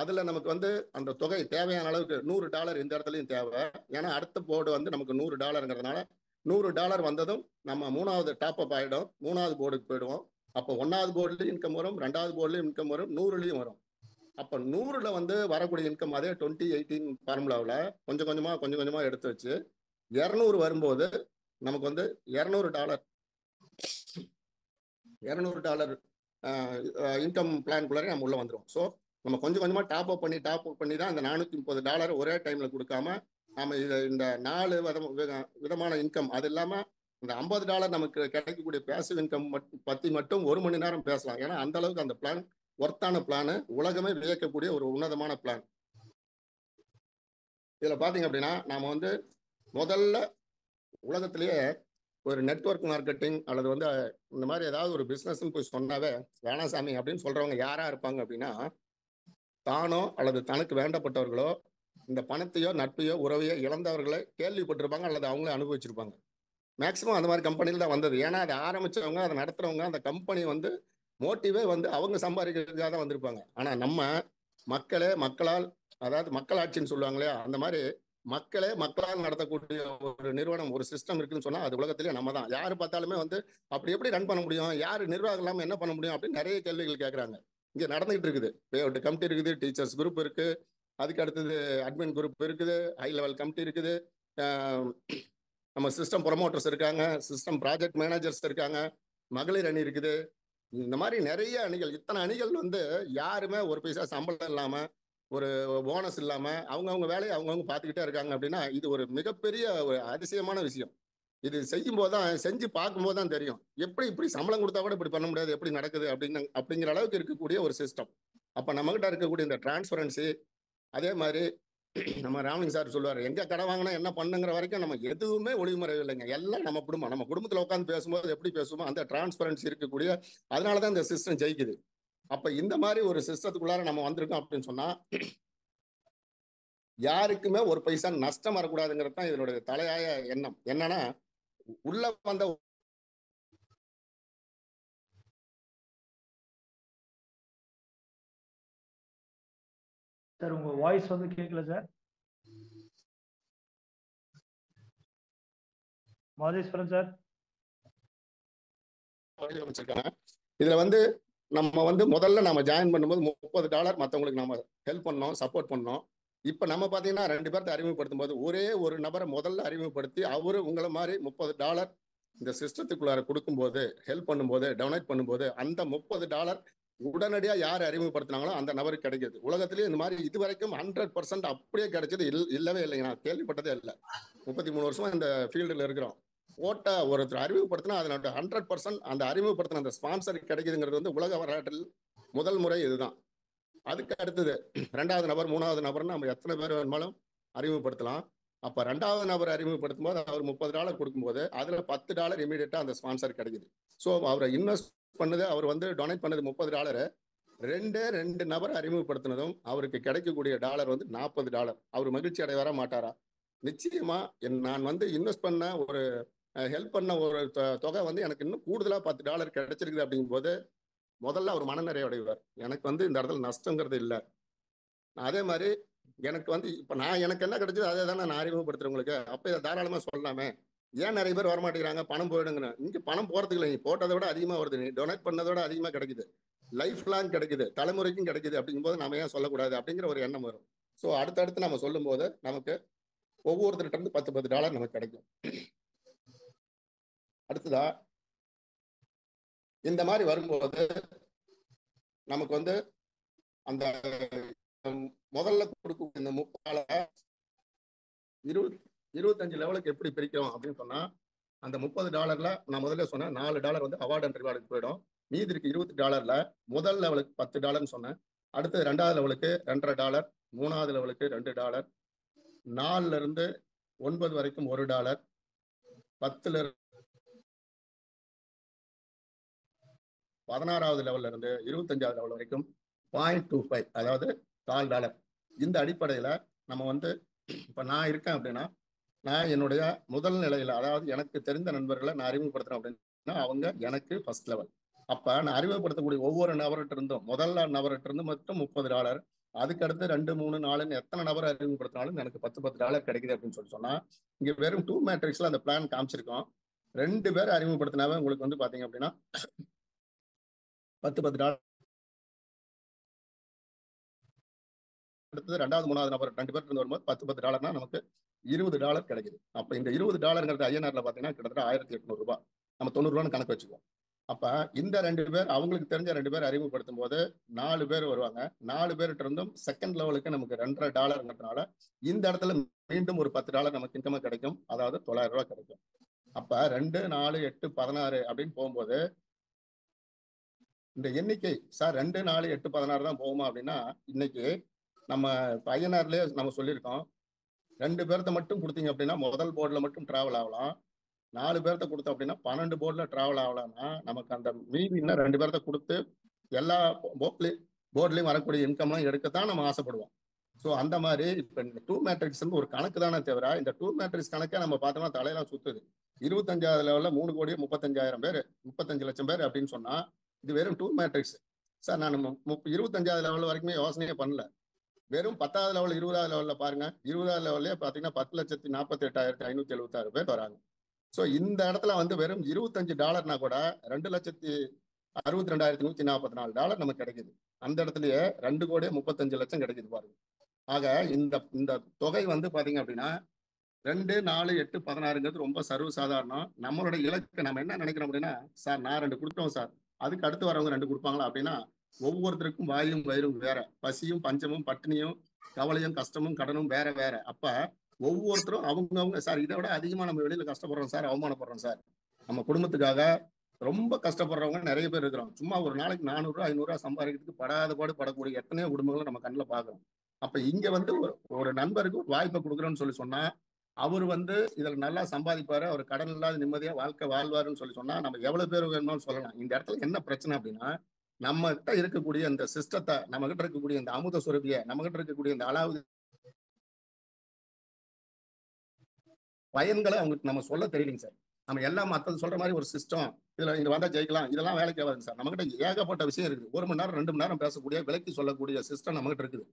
அதுல நமக்கு வந்து அந்த தொகை தேவையான அளவுக்கு $100 இந்த இடத்துலயும் தேவை. ஏன்னா அடுத்த போர்டு வந்து நமக்கு $100ங்கிறதுனால $100 வந்ததும் நம்ம 3வது டாப் அப் ஆயிடும். 3வது போர்டுக்கு போயிடுவோம். அப்போ 1வது போர்டுலயும் இன்கம் வரும், 2வது போர்டுலயும் இன்கம் வரும், 100லயும் வரும். அப்ப 100ல வந்து வரக்கூடிய இன்கம் அதே 20-18 ஃபார்முலாவில் கொஞ்சம் கொஞ்சமா எடுத்து வச்சு 200 வரும்போது நமக்கு வந்து $200 இன்கம் பிளான்குள்ளாரே நம்ம உள்ள வந்துடும். ஸோ நம்ம கொஞ்சம் கொஞ்சமா டாப் அப் பண்ணி தான் இந்த $430 ஒரே டைம்ல கொடுக்காம நம்ம இந்த 4 விதமான இன்கம், அது இல்லாம இந்த $50 நமக்கு கிடைக்கக்கூடிய பேசிவ் இன்கம் பத்தி மட்டும் 1 மணி நேரம் பேசலாம். ஏன்னா அந்த அளவுக்கு அந்த பிளான் ஒர்த்தான பிளான், உலகமே வியக்கக்கூடிய ஒரு உன்னதமான பிளான். இதுல பாத்தீங்க அப்படின்னா நாம வந்து முதல்ல உலகத்திலேயே ஒரு நெட்வொர்க் மார்க்கெட்டிங் அல்லது வந்து இந்த மாதிரி ஏதாவது ஒரு பிசினஸ் போய் சொன்னாவே வேணாசாமி அப்படின்னு சொல்றவங்க யாரா இருப்பாங்க அப்படின்னா, தானோ அல்லது தனக்கு வேண்டப்பட்டவர்களோ இந்த பணத்தையோ நட்பையோ உறவையோ இழந்தவர்களை கேள்விப்பட்டிருப்பாங்க அல்லது அவங்களே அனுபவிச்சிருப்பாங்க. மேக்சிமம் அந்த மாதிரி கம்பெனியில் தான் வந்தது. ஏன்னா அதை ஆரம்பிச்சவங்க, அதை நடத்துறவங்க, அந்த கம்பெனி வந்து மோட்டிவே வந்து அவங்க சம்பாதிக்கிறதுக்காக தான் வந்திருப்பாங்க. ஆனா நம்ம மக்களே மக்களால், அதாவது மக்களாட்சின்னு சொல்லுவாங்க இல்லையா, அந்த மாதிரி மக்களே மக்களால் நடத்தக்கூடிய ஒரு நிறுவனம், ஒரு சிஸ்டம் இருக்குன்னு சொன்னா அது உலகத்திலேயே நம்ம தான். யாரு பார்த்தாலுமே வந்து அப்படி எப்படி ரன் பண்ண முடியும், யாரு நிர்வாகம் இல்லாம என்ன பண்ண முடியும் அப்படின்னு நிறைய கேள்விகள் கேட்கறாங்க. இங்க நடந்துகிட்டு இருக்குது. பேஅவுட் கமிட்டி இருக்குது, டீச்சர்ஸ் குரூப் இருக்கு, அதுக்கு அடுத்தது அட்மின் குரூப் இருக்குது, ஹை லெவல் கமிட்டி இருக்குது, நம்ம சிஸ்டம் ப்ரொமோட்டர்ஸ் இருக்காங்க, சிஸ்டம் ப்ராஜெக்ட் மேனேஜர்ஸ் இருக்காங்க, மகளிர் அணி இருக்குது. இந்த மாதிரி நிறைய அணிகள், இத்தனை அணிகள் வந்து யாருமே ஒரு பைசா சம்பளம் இல்லாம, ஒரு போனஸ் இல்லாம அவங்கவுங்க வேலையை அவங்கவுங்க பார்த்துக்கிட்டே இருக்காங்க அப்படின்னா இது ஒரு மிகப்பெரிய ஒரு அதிசயமான விஷயம். இது செய்யும் போதுதான், செஞ்சு பார்க்கும்போது தான் தெரியும் எப்படி இப்படி சம்பளம் கொடுத்தா கூட இப்படி பண்ண முடியாது, எப்படி நடக்குது அப்படிங்கிற அளவுக்கு இருக்கக்கூடிய ஒரு சிஸ்டம். அப்ப நம்ம கிட்ட இருக்கக்கூடிய இந்த டிரான்ஸ்பரன்சி, அதே மாதிரி நம்ம ராமலிங்க சார் சொல்லுவாரு, எங்க கடை வாங்கினா என்ன பண்ணுங்கிற வரைக்கும் நம்ம எதுவுமே ஒளிமுறை இல்லைங்க. எல்லாம் நம்ம குடும்பத்துல உட்காந்து பேசும்போது எப்படி பேசுவோமோ அந்த டிரான்ஸ்பரன்சி இருக்கக்கூடிய, அதனாலதான் இந்த சிஸ்டம் ஜெயிக்குது. அப்ப இந்த மாதிரி ஒரு சிஸ்டத்துக்குள்ளார நம்ம வந்திருக்கோம் அப்படின்னு சொன்னா யாருக்குமே ஒரு பைசா நஷ்டம் வரக்கூடாதுங்கிறது தான் இதனுடைய தலையாய எண்ணம். என்னன்னா உள்ள வந்த சார் உங்க வாய்ஸ் வந்து கேட்கல சார். மாதேஸ்வரன் சார். இதுல வந்து நம்ம வந்து முதல்ல நம்ம ஜாயின் பண்ணும்போது $30 மற்றவங்களுக்கு நம்ம ஹெல்ப் பண்ணோம், சப்போர்ட் பண்ணோம். இப்ப நம்ம பாத்தீங்கன்னா 2 பேர்த்த அறிமுகப்படுத்தும் போது ஒரே ஒரு நபரை முதல்ல அறிமுகப்படுத்தி அவரு உங்களை மாதிரி $30 இந்த சிஸ்டத்துக்குள்ளார கொடுக்கும்போது, ஹெல்ப் பண்ணும்போது, டொனேட் பண்ணும்போது அந்த $30 உடனடியா யார் அறிமுகப்படுத்தினாங்களோ அந்த நபருக்கு கிடைக்குது. உலகத்திலேயே இந்த மாதிரி இதுவரைக்கும் 100% அப்படியே கிடைச்சது இல்லவே இல்லைங்க. நான் கேள்விப்பட்டதே இல்லை. 33 வருஷமா இந்த ஃபீல்டுல இருக்கிறோம். ஓட்ட ஒருத்தர் அறிமுகப்படுத்தினா அதனோட 100% அந்த அறிமுகப்படுத்தின அந்த ஸ்பான்சர் கிடைக்குதுங்கிறது வந்து உலக வரலாற்றில் முதல் முறை இதுதான். அதுக்கு அடுத்தது 2வது நபர், 3வது நபர்னு நம்ம எத்தனை பேர் வேணுமாலும் அறிமுகப்படுத்தலாம். அப்ப 2வது நபர் அறிமுகப்படுத்தும் போது அவர் $30 கொடுக்கும்போது அதுல $10 இமீடியட்டா அந்த ஸ்பான்சர் கிடைக்குது. ஸோ அவரை இன்வெஸ்ட் பண்ணது, அவர் வந்து டொனேட் பண்ணது $30. 2 நபர் அறிமுகப்படுத்தினதும் அவருக்கு கிடைக்கக்கூடிய டாலர் வந்து $40. அவர் மகிழ்ச்சி அடைவாரா மாட்டாரா? நிச்சயமா. நான் வந்து இன்வெஸ்ட் பண்ண ஒரு ஹெல்ப் பண்ண ஒரு தொகை வந்து எனக்கு இன்னும் கூடுதலா $10 கிடைச்சிருக்குது அப்படிங்கும் போது முதல்ல அவர் மனநிறைவு அடைவார். எனக்கு வந்து இந்த இடத்துல நஷ்டங்கிறது இல்லை. அதே மாதிரி எனக்கு வந்து இப்ப எனக்கு என்ன கிடைச்சது அதே தானே நான் அறிமுகப்படுத்துறவங்களுக்கு. அப்ப இதை தாராளமா சொல்லலாமே. ஏன் நிறைய பேர் வரமாட்டேங்கிறாங்க, பணம் போயிடுங்க. இங்க பணம் போறதுக்கு இல்லை, நீ போட்டதை விட அதிகமா வருது, நீ டொனேட் பண்ணதோட அதிகமா கிடைக்குது, லைஃப் லாங் கிடைக்குது, தலைமுறைக்கும் கிடைக்குது. அப்படிங்கும் போது நம்ம ஏன் சொல்லக்கூடாது அப்படிங்கிற ஒரு எண்ணம் வரும். ஸோ அடுத்தடுத்து நம்ம சொல்லும் போது நமக்கு ஒவ்வொருத்தர்கிட்ட இருந்து $10 நமக்கு கிடைக்கும். அடுத்ததா இந்த மாதிரி வரும்போது நமக்கு வந்து அந்த முதல்ல கொடுக்க இந்த 25 லெவலுக்கு எப்படி பிரிக்கிறோம் அப்படின்னு சொன்னா, அந்த $30 நான் முதல்ல சொன்னேன் $4 வந்து அவார்ட் அண்ட் ரிவார்டுக்கு போயிடும். மீதி இருக்கு $20 முதல் லெவலுக்கு $10 சொன்னேன். அடுத்தது 2வது லெவலுக்கு $2.5, 3வது லெவலுக்கு $2, 4ல இருந்து 9 வரைக்கும் $1, 10ல 16வது லெவல்ல இருந்து 25வது லெவல் வரைக்கும் 0.25, அதாவது $0.25. இந்த அடிப்படையில நம்ம வந்து இப்ப நான் இருக்கேன் அப்படின்னா நான் என்னுடைய முதல் நிலையில, அதாவது எனக்கு தெரிந்த நண்பர்களை நான் அறிமுகப்படுத்துறேன் அப்படின்னா அவங்க எனக்கு ஃபர்ஸ்ட் லெவல். அப்ப நான் அறிமுகப்படுத்தக்கூடிய ஒவ்வொரு நபர்கிட்ட இருந்தும் முதல் நபர்கிட்ட இருந்து மட்டும் $30, அதுக்கு அடுத்து 2, 3, 4 எத்தனை நபர் அறிமுகப்படுத்தினாலும் எனக்கு $10 கிடைக்குது அப்படின்னு சொன்னா இங்க வெறும் 2 மேட்ரிக்ஸ்ல அந்த பிளான் காமிச்சிருக்கோம். 2 பேர் அறிமுகப்படுத்தினாவே உங்களுக்கு வந்து பாத்தீங்க அப்படின்னா $10. அடுத்தது 2வது 3வது நபர் 2 பேர் இருந்து வரும்போது $10 நமக்கு $20 கிடைக்குது. அப்ப இந்த $20 ஐஎன்ஆர்ல பாத்தீங்கன்னா கிட்டத்தட்ட ₹1800. நம்ம $90 கணக்கு வச்சுக்குவோம். அப்ப இந்த 2 பேர் அவங்களுக்கு தெரிஞ்ச 2 பேர் அறிமுகப்படுத்தும் போது 4 பேர் வருவாங்க. 4 பேர்கிட்ட இருந்தும் செகண்ட் லெவலுக்கு நமக்கு $2.5 இந்த இடத்துல மீண்டும் ஒரு $10 நமக்கு இன்கமா கிடைக்கும். அதாவது $900 கிடைக்கும். அப்ப 2, 4, 8, 16 அப்படின்னு போகும்போது இந்த எண்ணிக்கை சார் 2, 4, 8, 16 தான் போகுமா அப்படின்னா இன்னைக்கு நம்ம ஐஎன்ஆர்லயே நம்ம சொல்லியிருக்கோம். 2 பேர்த்த மட்டும் கொடுத்தீங்க அப்படின்னா முதல் போர்டில் மட்டும் டிராவல் ஆகலாம். 4 பேர்த்த கொடுத்தோம் அப்படின்னா 12 போர்டில் டிராவல் ஆகலாம்னா நமக்கு அந்த மீதி இன்னும் 2 பேர்த்த கொடுத்து எல்லா போர்ட்லயும் வரக்கூடிய இன்கம்லாம் எடுக்கத்தான் நம்ம ஆசைப்படுவோம். ஸோ அந்த மாதிரி இப்போ இந்த 2 மேட்ரிக்ஸ் ஒரு கணக்கு தானே தவிர இந்த 2 மேட்ரிக்ஸ் கணக்கை நம்ம பார்த்தோம்னா தலையெல்லாம் சுத்துது. 25வது லெவலில் 3,35,000 பேர் 35 லட்சம் பேர் அப்படின்னு சொன்னா இது வெறும் 2 மேட்ரிக்ஸ். சார் நான் 25வது லெவல் வரைக்குமே யோசனையே பண்ணல. வெறும் 10வது லெவல் 20வது லெவலில் பாருங்க. 20வது லெவல்லே பார்த்தீங்கன்னா 10,48,576 பேர் வராங்க. ஸோ இந்த இடத்துல வந்து வெறும் $25 கூட $2,62,144 நமக்கு கிடைக்குது. அந்த இடத்துலயே 2,35,00,000 கிடைக்குது பாருங்க. ஆக இந்த தொகை வந்து பாத்தீங்க அப்படின்னா 2, 4, 8, 16ங்கிறது ரொம்ப சர்வசாதாரணம். நம்மளோட இலக்கு நம்ம என்ன நினைக்கிறோம் அப்படின்னா சார் நான் 2 கொடுத்தோம் சார், அதுக்கு அடுத்து வரவங்க 2 கொடுப்பாங்களா அப்படின்னா ஒவ்வொருத்தருக்கும் வாயும் வயிறும் வேற, பசியும் பஞ்சமும் பட்டினியும் கவலையும் கஷ்டமும் கடனும் வேற வேற. அப்ப ஒவ்வொருத்தரும் அவங்கவுங்க சார் இதை விட அதிகமா நம்ம வெளியில கஷ்டப்படுறோம் சார், அவமானப்படுறோம் சார், நம்ம குடும்பத்துக்காக ரொம்ப கஷ்டப்படுறவங்க நிறைய பேர் இருக்கிறோம். சும்மா ஒரு நாளைக்கு 400, 500 சம்பாதிக்கிறதுக்கு படாத பாடு படக்கூடிய எத்தனையோ குடும்பங்களை நம்ம கண்ணில் பாக்குறோம். அப்ப இங்க வந்து ஒரு நண்பருக்கு ஒரு வாய்ப்பை கொடுக்குறோம்னு சொன்னா அவர் வந்து இதுல நல்லா சம்பாதிப்பாரு, அவர் கடன் இல்லாத நிம்மதியா வாழ்க்கை வாழ்வாருன்னு சொன்னா நம்ம எவ்வளவு பேர் வேணும்னு சொல்லலாம். இந்த இடத்துல என்ன பிரச்சனை அப்படின்னா நம்ம கிட்ட இருக்கக்கூடிய இந்த சிஸ்டத்தை, நம்ம கிட்ட இருக்கக்கூடிய இந்த அமுத சுரபிய, நம்ம கிட்ட இருக்கக்கூடிய இந்த அலாவுதி பயன்களை அவங்களுக்கு நம்ம சொல்ல தெரியலைங்க சார். நம்ம எல்லாம் மற்றது சொல்ற மாதிரி ஒரு சிஸ்டம் இதுல இங்க வந்தா ஜெயிக்கலாம் இதெல்லாம் வேலைக்கு ஆகாதுங்க சார். நம்ம கிட்ட ஏகப்பட்ட விஷயம் இருக்குது. 1 மணி நேரம் 2 மணி நேரம் பேசக்கூடிய விலைக்கு சொல்லக்கூடிய சிஸ்டம் நம்ம கிட்ட இருக்குது.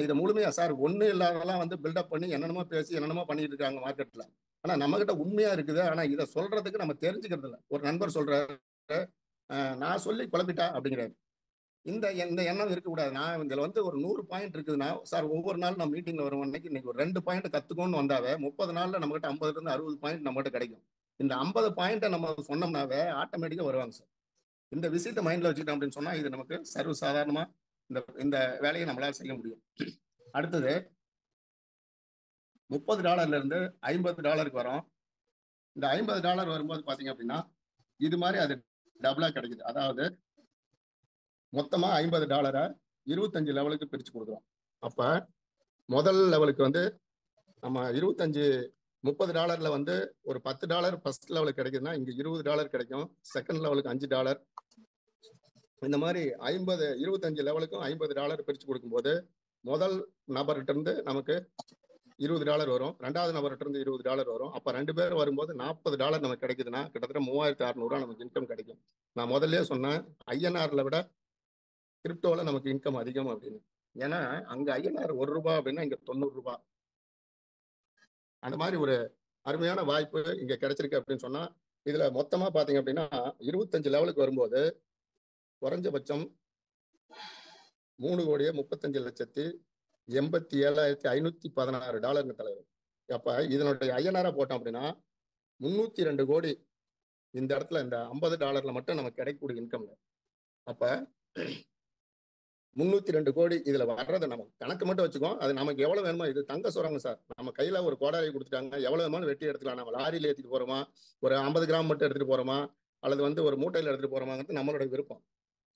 இதை முழுமையா சார் ஒண்ணு இல்லாதெல்லாம் வந்து பில்டப் பண்ணி என்னென்னமோ பேசி என்னென்னமோ பண்ணிட்டு இருக்காங்க மார்க்கெட்ல. ஆனா நம்ம கிட்ட உண்மையா இருக்குது. ஆனா இதை சொல்றதுக்கு நம்ம தெரிஞ்சுக்கிறது இல்லை. ஒரு நண்பர் சொல்றாரு நான் சொல்லி குழப்பிட்டா அப்படிங்கிறாரு. இந்த எண்ணம் இருக்கக்கூடாது. நான் இதுல வந்து ஒரு 100 பாயிண்ட் இருக்குதுன்னா சார் ஒவ்வொரு நாளும் நம்ம மீட்டிங்ல வருவோம். இன்னைக்கு ஒரு 2 பாயிண்ட் கத்துக்கணும்னு வந்தாவே 30 நாள்ல நம்ம கிட்ட 50ல இருந்து 60 பாயிண்ட் நம்ம கிட்ட கிடைக்கும். இந்த 50 பாயிண்ட்டை நம்ம சொன்னோம்னாவே ஆட்டோமேட்டிக்கா வருவாங்க சார். இந்த விஷயத்த மைண்ட்ல வச்சுக்கிட்டோம் அப்படின்னு சொன்னா இது நமக்கு சர்வசாதாரணமா இந்த வேலையை நம்மளால செய்ய முடியும். அடுத்தது $30 இருந்து $50 வரும். இந்த $50 வரும்போது பாத்தீங்க அப்படின்னா இது மாதிரி அது டபுளா கிடைக்குது. அதாவது மொத்தமா $50 25 லெவலுக்கு பிரிச்சு கொடுக்குறோம். அப்ப முதல் லெவலுக்கு வந்து நம்ம $30 வந்து ஒரு $10 ஃபர்ஸ்ட் லெவலுக்கு கிடைக்குதுன்னா இங்க $20 கிடைக்கும். செகண்ட் லெவலுக்கு $5. இந்த மாதிரி 25 லெவலுக்கும் $50 பிரிச்சு கொடுக்கும்போது முதல் நபர்கிட்ட இருந்து நமக்கு $20 வரும். 2வது நபர்கிட்ட இருந்து $20 வரும். அப்ப 2 பேர் வரும்போது $40 நமக்கு கிடைக்குதுன்னா கிட்டத்தட்ட $3600 நமக்கு இன்கம் கிடைக்கும். நான் முதல்ல சொன்னேன் ஐஎன்ஆர்ல விட கிரிப்டோல நமக்கு இன்கம் அதிகம் அப்படின்னு. ஏன்னா அங்க ஐஎன்ஆர் ₹1 அப்படின்னா இங்க $90. அந்த மாதிரி ஒரு அருமையான வாய்ப்பு இங்க கிடைச்சிருக்கு அப்படின்னு சொன்னா இதுல மொத்தமா பாத்தீங்க அப்படின்னா 25 லெவலுக்கு வரும்போது குறைஞ்சபட்சம் $3,35,87,516 தலைவர். அப்ப இதனுடைய ஐஎன்ஆரா போட்டோம் அப்படின்னா 302 கோடி இந்த இடத்துல இந்த $50 மட்டும் நமக்கு கிடைக்கக்கூடிய இன்கம். அப்ப 302 கோடி இதுல வர்றதை நம்ம கணக்கு மட்டும் வச்சுக்கோம். அது நமக்கு எவ்வளவு வேணுமோ, இது தங்க சொல்றாங்க சார். நம்ம கையில ஒரு கோடாரி கொடுத்துட்டாங்க, எவ்வளவு வேணுமாலும் வெட்டி எடுத்துக்கலாம். நம்ம லாரியில ஏற்றிட்டு போறோமா, ஒரு 50 கிராம் மட்டும் எடுத்துட்டு போறோமா, அல்லது வந்து ஒரு மூட்டையில் எடுத்துட்டு போறோமாங்கிறது நம்மளோட விருப்பம்.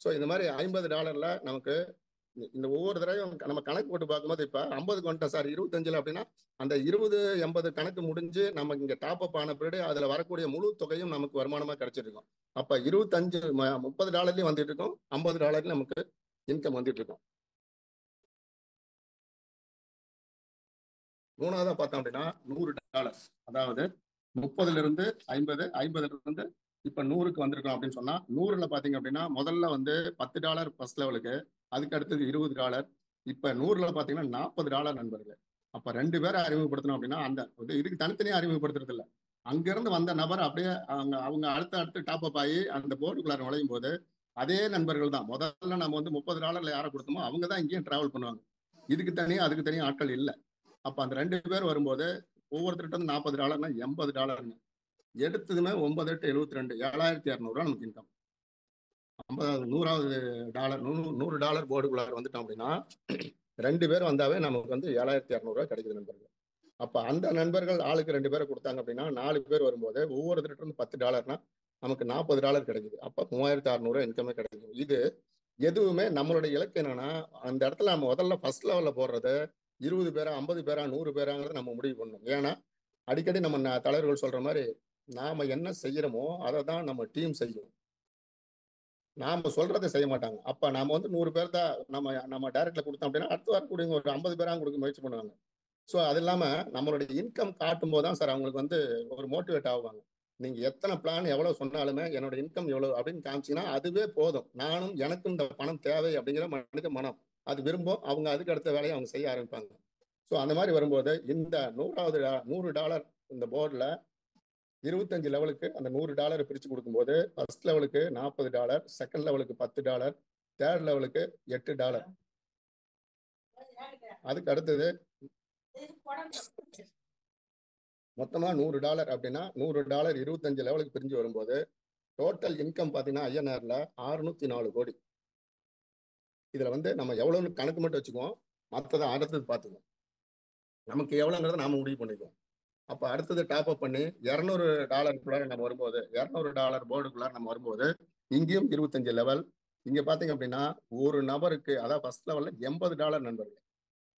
ஸோ இந்த மாதிரி $50 நமக்கு இந்த ஒவ்வொரு தடவையும் நம்ம கணக்கு போட்டு பார்க்கும்போது இப்ப 50க்கு வந்துட்டோம் சார் 25 அப்படின்னா அந்த 20-80 கணக்கு முடிஞ்சு நம்ம இங்க டாப் அப் ஆன பிறகு அதுல வரக்கூடிய முழு தொகையும் நமக்கு வருமானமா கிடைச்சிருக்கும். அப்ப 30 வந்துட்டு இருக்கும், $50 நமக்கு இன்கம் வந்துட்டு இருக்கும். மூணாவதா பார்த்தோம் அப்படின்னா $100, அதாவது 30ல இருந்து 50, 50ல இருந்து இப்ப 100க்கு வந்திருக்கோம் அப்படின்னு சொன்னா 100ல பாத்தீங்க அப்படின்னா முதல்ல வந்து $10 ஃபர்ஸ்ட் லெவலுக்கு, அதுக்கு அடுத்தது $20, இப்ப 100ல பாத்தீங்கன்னா $40 நண்பர்கள். அப்ப 2 பேரை அறிமுகப்படுத்தணும் அப்படின்னா அந்த இதுக்கு தனித்தனியா அறிமுகப்படுத்துறது இல்லை, அங்கிருந்து வந்த நபர் அப்படியே அவங்க அடுத்து டாப் அப் ஆகி அந்த போர்டுக்குள்ளார நுழையும் போது அதே நண்பர்கள் தான் முதல்ல நம்ம வந்து $30 யாரை கொடுத்தோமோ அவங்க தான் இங்கேயும் டிராவல் பண்ணுவாங்க. இதுக்கு தனியா அதுக்கு தனியா ஆட்கள் இல்லை. அப்ப அந்த 2 பேர் வரும்போது ஒவ்வொருத்தருகிட்ட வந்து $40னா $80 எடுத்ததுமே 9 8 72 $7,200 நமக்கு இன்கம். 100வது டாலர் $100 போர்டுக்குள்ளார வந்துட்டோம் அப்படின்னா 2 பேர் வந்தாவே நமக்கு வந்து $7,200 கிடைக்குது நண்பர்கள். அப்ப அந்த நண்பர்கள் ஆளுக்கு 2 பேரை கொடுத்தாங்க அப்படின்னா 4 பேர் வரும்போது ஒவ்வொருத்தருகிட்ட இருந்து $10னா நமக்கு $40 கிடைக்குது. அப்ப 3600 இன்கமே கிடைக்கும். இது எதுவுமே நம்மளுடைய இலக்கு என்னன்னா அந்த இடத்துல நம்ம முதல்ல ஃபர்ஸ்ட் லெவல்ல போடுறது 20 பேரா 50 பேரா 100 பேராங்கிறத நம்ம முடிவு பண்ணணும். ஏன்னா அடிக்கடி நம்ம தலைவர்கள் சொல்ற மாதிரி நாம என்ன செய்யறோமோ அதை தான் நம்ம டீம் செய்யும், நாம சொல்றதை செய்ய மாட்டாங்க. அப்ப நாம வந்து 100 பேர் தான் நம்ம டைரக்ட்ல கொடுத்தோம் அப்படின்னா அடுத்து வரக்கூடிய ஒரு 50 பேரா கொடுக்க முயற்சி பண்ணுவாங்க. ஸோ அது இல்லாம நம்மளுடைய இன்கம் காட்டும் போது தான் சார் அவங்களுக்கு வந்து ஒரு மோட்டிவேட் ஆகுவாங்க. நீங்க எத்தனை பிளான் எவ்வளவு சொன்னாலுமே என்னோட இன்கம் எவ்வளவு அப்படின்னு காமிச்சீங்கன்னா அதுவே போதும், நானும் எனக்கும் இந்த பணம் தேவை அப்படிங்கிற மனித மனம் அது விரும்பும், அவங்க அதுக்கு அடுத்த வேலையை அவங்க செய்ய ஆரம்பிப்பாங்க. ஸோ அந்த மாதிரி வரும்போது இந்த $100 இந்த போர்டில் 25 லெவலுக்கு அந்த $100 பிரிச்சு கொடுக்கும்போது ஃபர்ஸ்ட் லெவலுக்கு $40, செகண்ட் லெவலுக்கு $10, தேர்ட் லெவலுக்கு $8, அதுக்கு அடுத்தது மொத்தமா $100 அப்படின்னா $100 25 லெவலுக்கு பிரிஞ்சு வரும்போது டோட்டல் இன்கம் பாத்தீங்கன்னா ஐஎன்ஆர்ல 604 கோடி. இதுல வந்து நம்ம எவ்வளவுன்னு கணக்கு மட்டும் வச்சுக்குவோம், மற்றதை அடுத்தது பார்த்துக்குவோம், நமக்கு எவ்வளவுங்கிறத நாம முடிவு பண்ணிக்குவோம். அப்ப அடுத்தது டாப் அப் பண்ணி $200 நம்ம வரும்போது $200 போர்டுக்குள்ளார நம்ம வரும்போது இங்கேயும் 25 லெவல். இங்க பாத்தீங்க அப்படின்னா ஒரு நபருக்கு அதாவது ஃபர்ஸ்ட் லெவல்ல $80 நண்பர்கள்.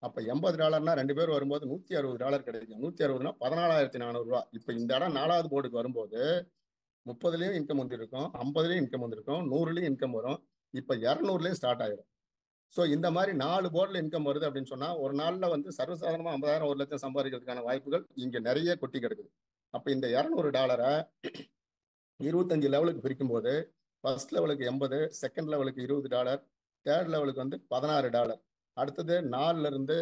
அப்ப $80னா 2 பேர் வரும்போது $160 கிடைக்கும். 160னா $14,400. இப்ப இந்த இடம் 4வது போர்டுக்கு வரும்போது 30லயும் இன்கம் வந்துருக்கும், 50லயும் இன்கம் வந்திருக்கும், 100லயும் இன்கம் வரும், இப்ப 200லயும் ஸ்டார்ட் ஆயிரும். ஸோ இந்த மாதிரி 4 போர்டில் இன்கம் வருது அப்படின்னு சொன்னா ஒரு நாள்ல வந்து சர்வசாதாரணமா 50,000 1 லட்சம் சம்பாதிக்கிறதுக்கான வாய்ப்புகள் இங்க நிறைய கொட்டி கிடக்குது. அப்ப இந்த $200 25 லெவலுக்கு பிரிக்கும் போது ஃபர்ஸ்ட் லெவலுக்கு 80, செகண்ட் லெவலுக்கு $20, தேர்ட் லெவலுக்கு வந்து $16, அடுத்தது 4ல இருந்து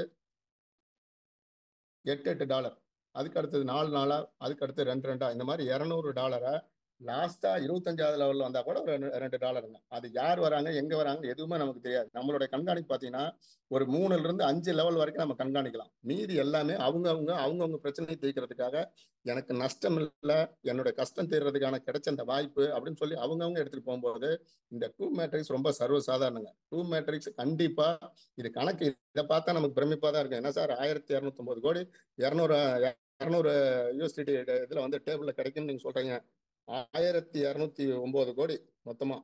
$8 அதுக்கு அடுத்தது 4 அதுக்கு அடுத்து 2 இந்த மாதிரி $200 லாஸ்டா 25வது லெவல்ல வந்தா கூட ஒரு $2 அது யார் வராங்க எங்க வராங்க எதுவுமே நமக்கு தெரியாது. நம்மளுடைய கண்காணிப்பு பாத்தீங்கன்னா ஒரு 3ல இருந்து 5 லெவல் வரைக்கும் நம்ம கண்காணிக்கலாம். மீதி எல்லாமே அவங்கவுங்க பிரச்சனையை தீர்க்கிறதுக்காக எனக்கு நஷ்டம் இல்லை, என்னோட கஷ்டம் தீர்றதுக்கான கிடைச்ச அந்த வாய்ப்பு அப்படின்னு சொல்லி அவங்கவுங்க எடுத்துட்டு போகும்போது இந்த 2 மேட்ரிக்ஸ் ரொம்ப சர்வசாதாரணங்க. 2 மேட்ரிக்ஸ் கண்டிப்பா இது கணக்கு இதை பார்த்தா நமக்கு பிரமிப்பா தான் இருக்கும். என்ன சார் 1209 கோடி 200 யூஎஸ்டிடி இதுல வந்து டேபிள்ல கிடைக்கும்னு நீங்க சொல்றீங்க. 1209 கோடி மொத்தமா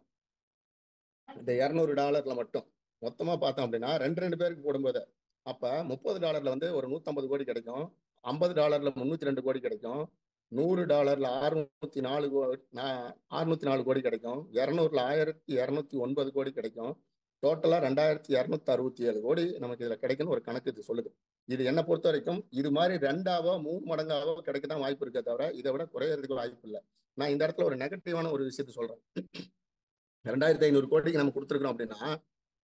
இந்த $200 மட்டும் மொத்தமா பார்த்தோம் அப்படின்னா 2 பேருக்கு போடும்போது அப்ப $30 வந்து ஒரு 150 கோடி கிடைக்கும், $50 302 கோடி கிடைக்கும், $100 604 கோடி கிடைக்கும், 200 1209 கோடி கிடைக்கும், டோட்டலா 2267 கோடி நமக்கு இதுல கிடைக்குன்னு ஒரு கணக்கு இது சொல்லுது. இது என்ன பொறுத்த வரைக்கும் இது மாதிரி 2ஆவோ 3 மடங்காவோ கிடைக்கதான் வாய்ப்பு இருக்கே தவிர இதை விட குறையறதுக்கு வாய்ப்பு இல்லை. நான் இந்த இடத்துல ஒரு நெகட்டிவான ஒரு விஷயத்த சொல்றேன். 2500 கோடிக்கு நம்ம கொடுத்துருக்கோம் அப்படின்னா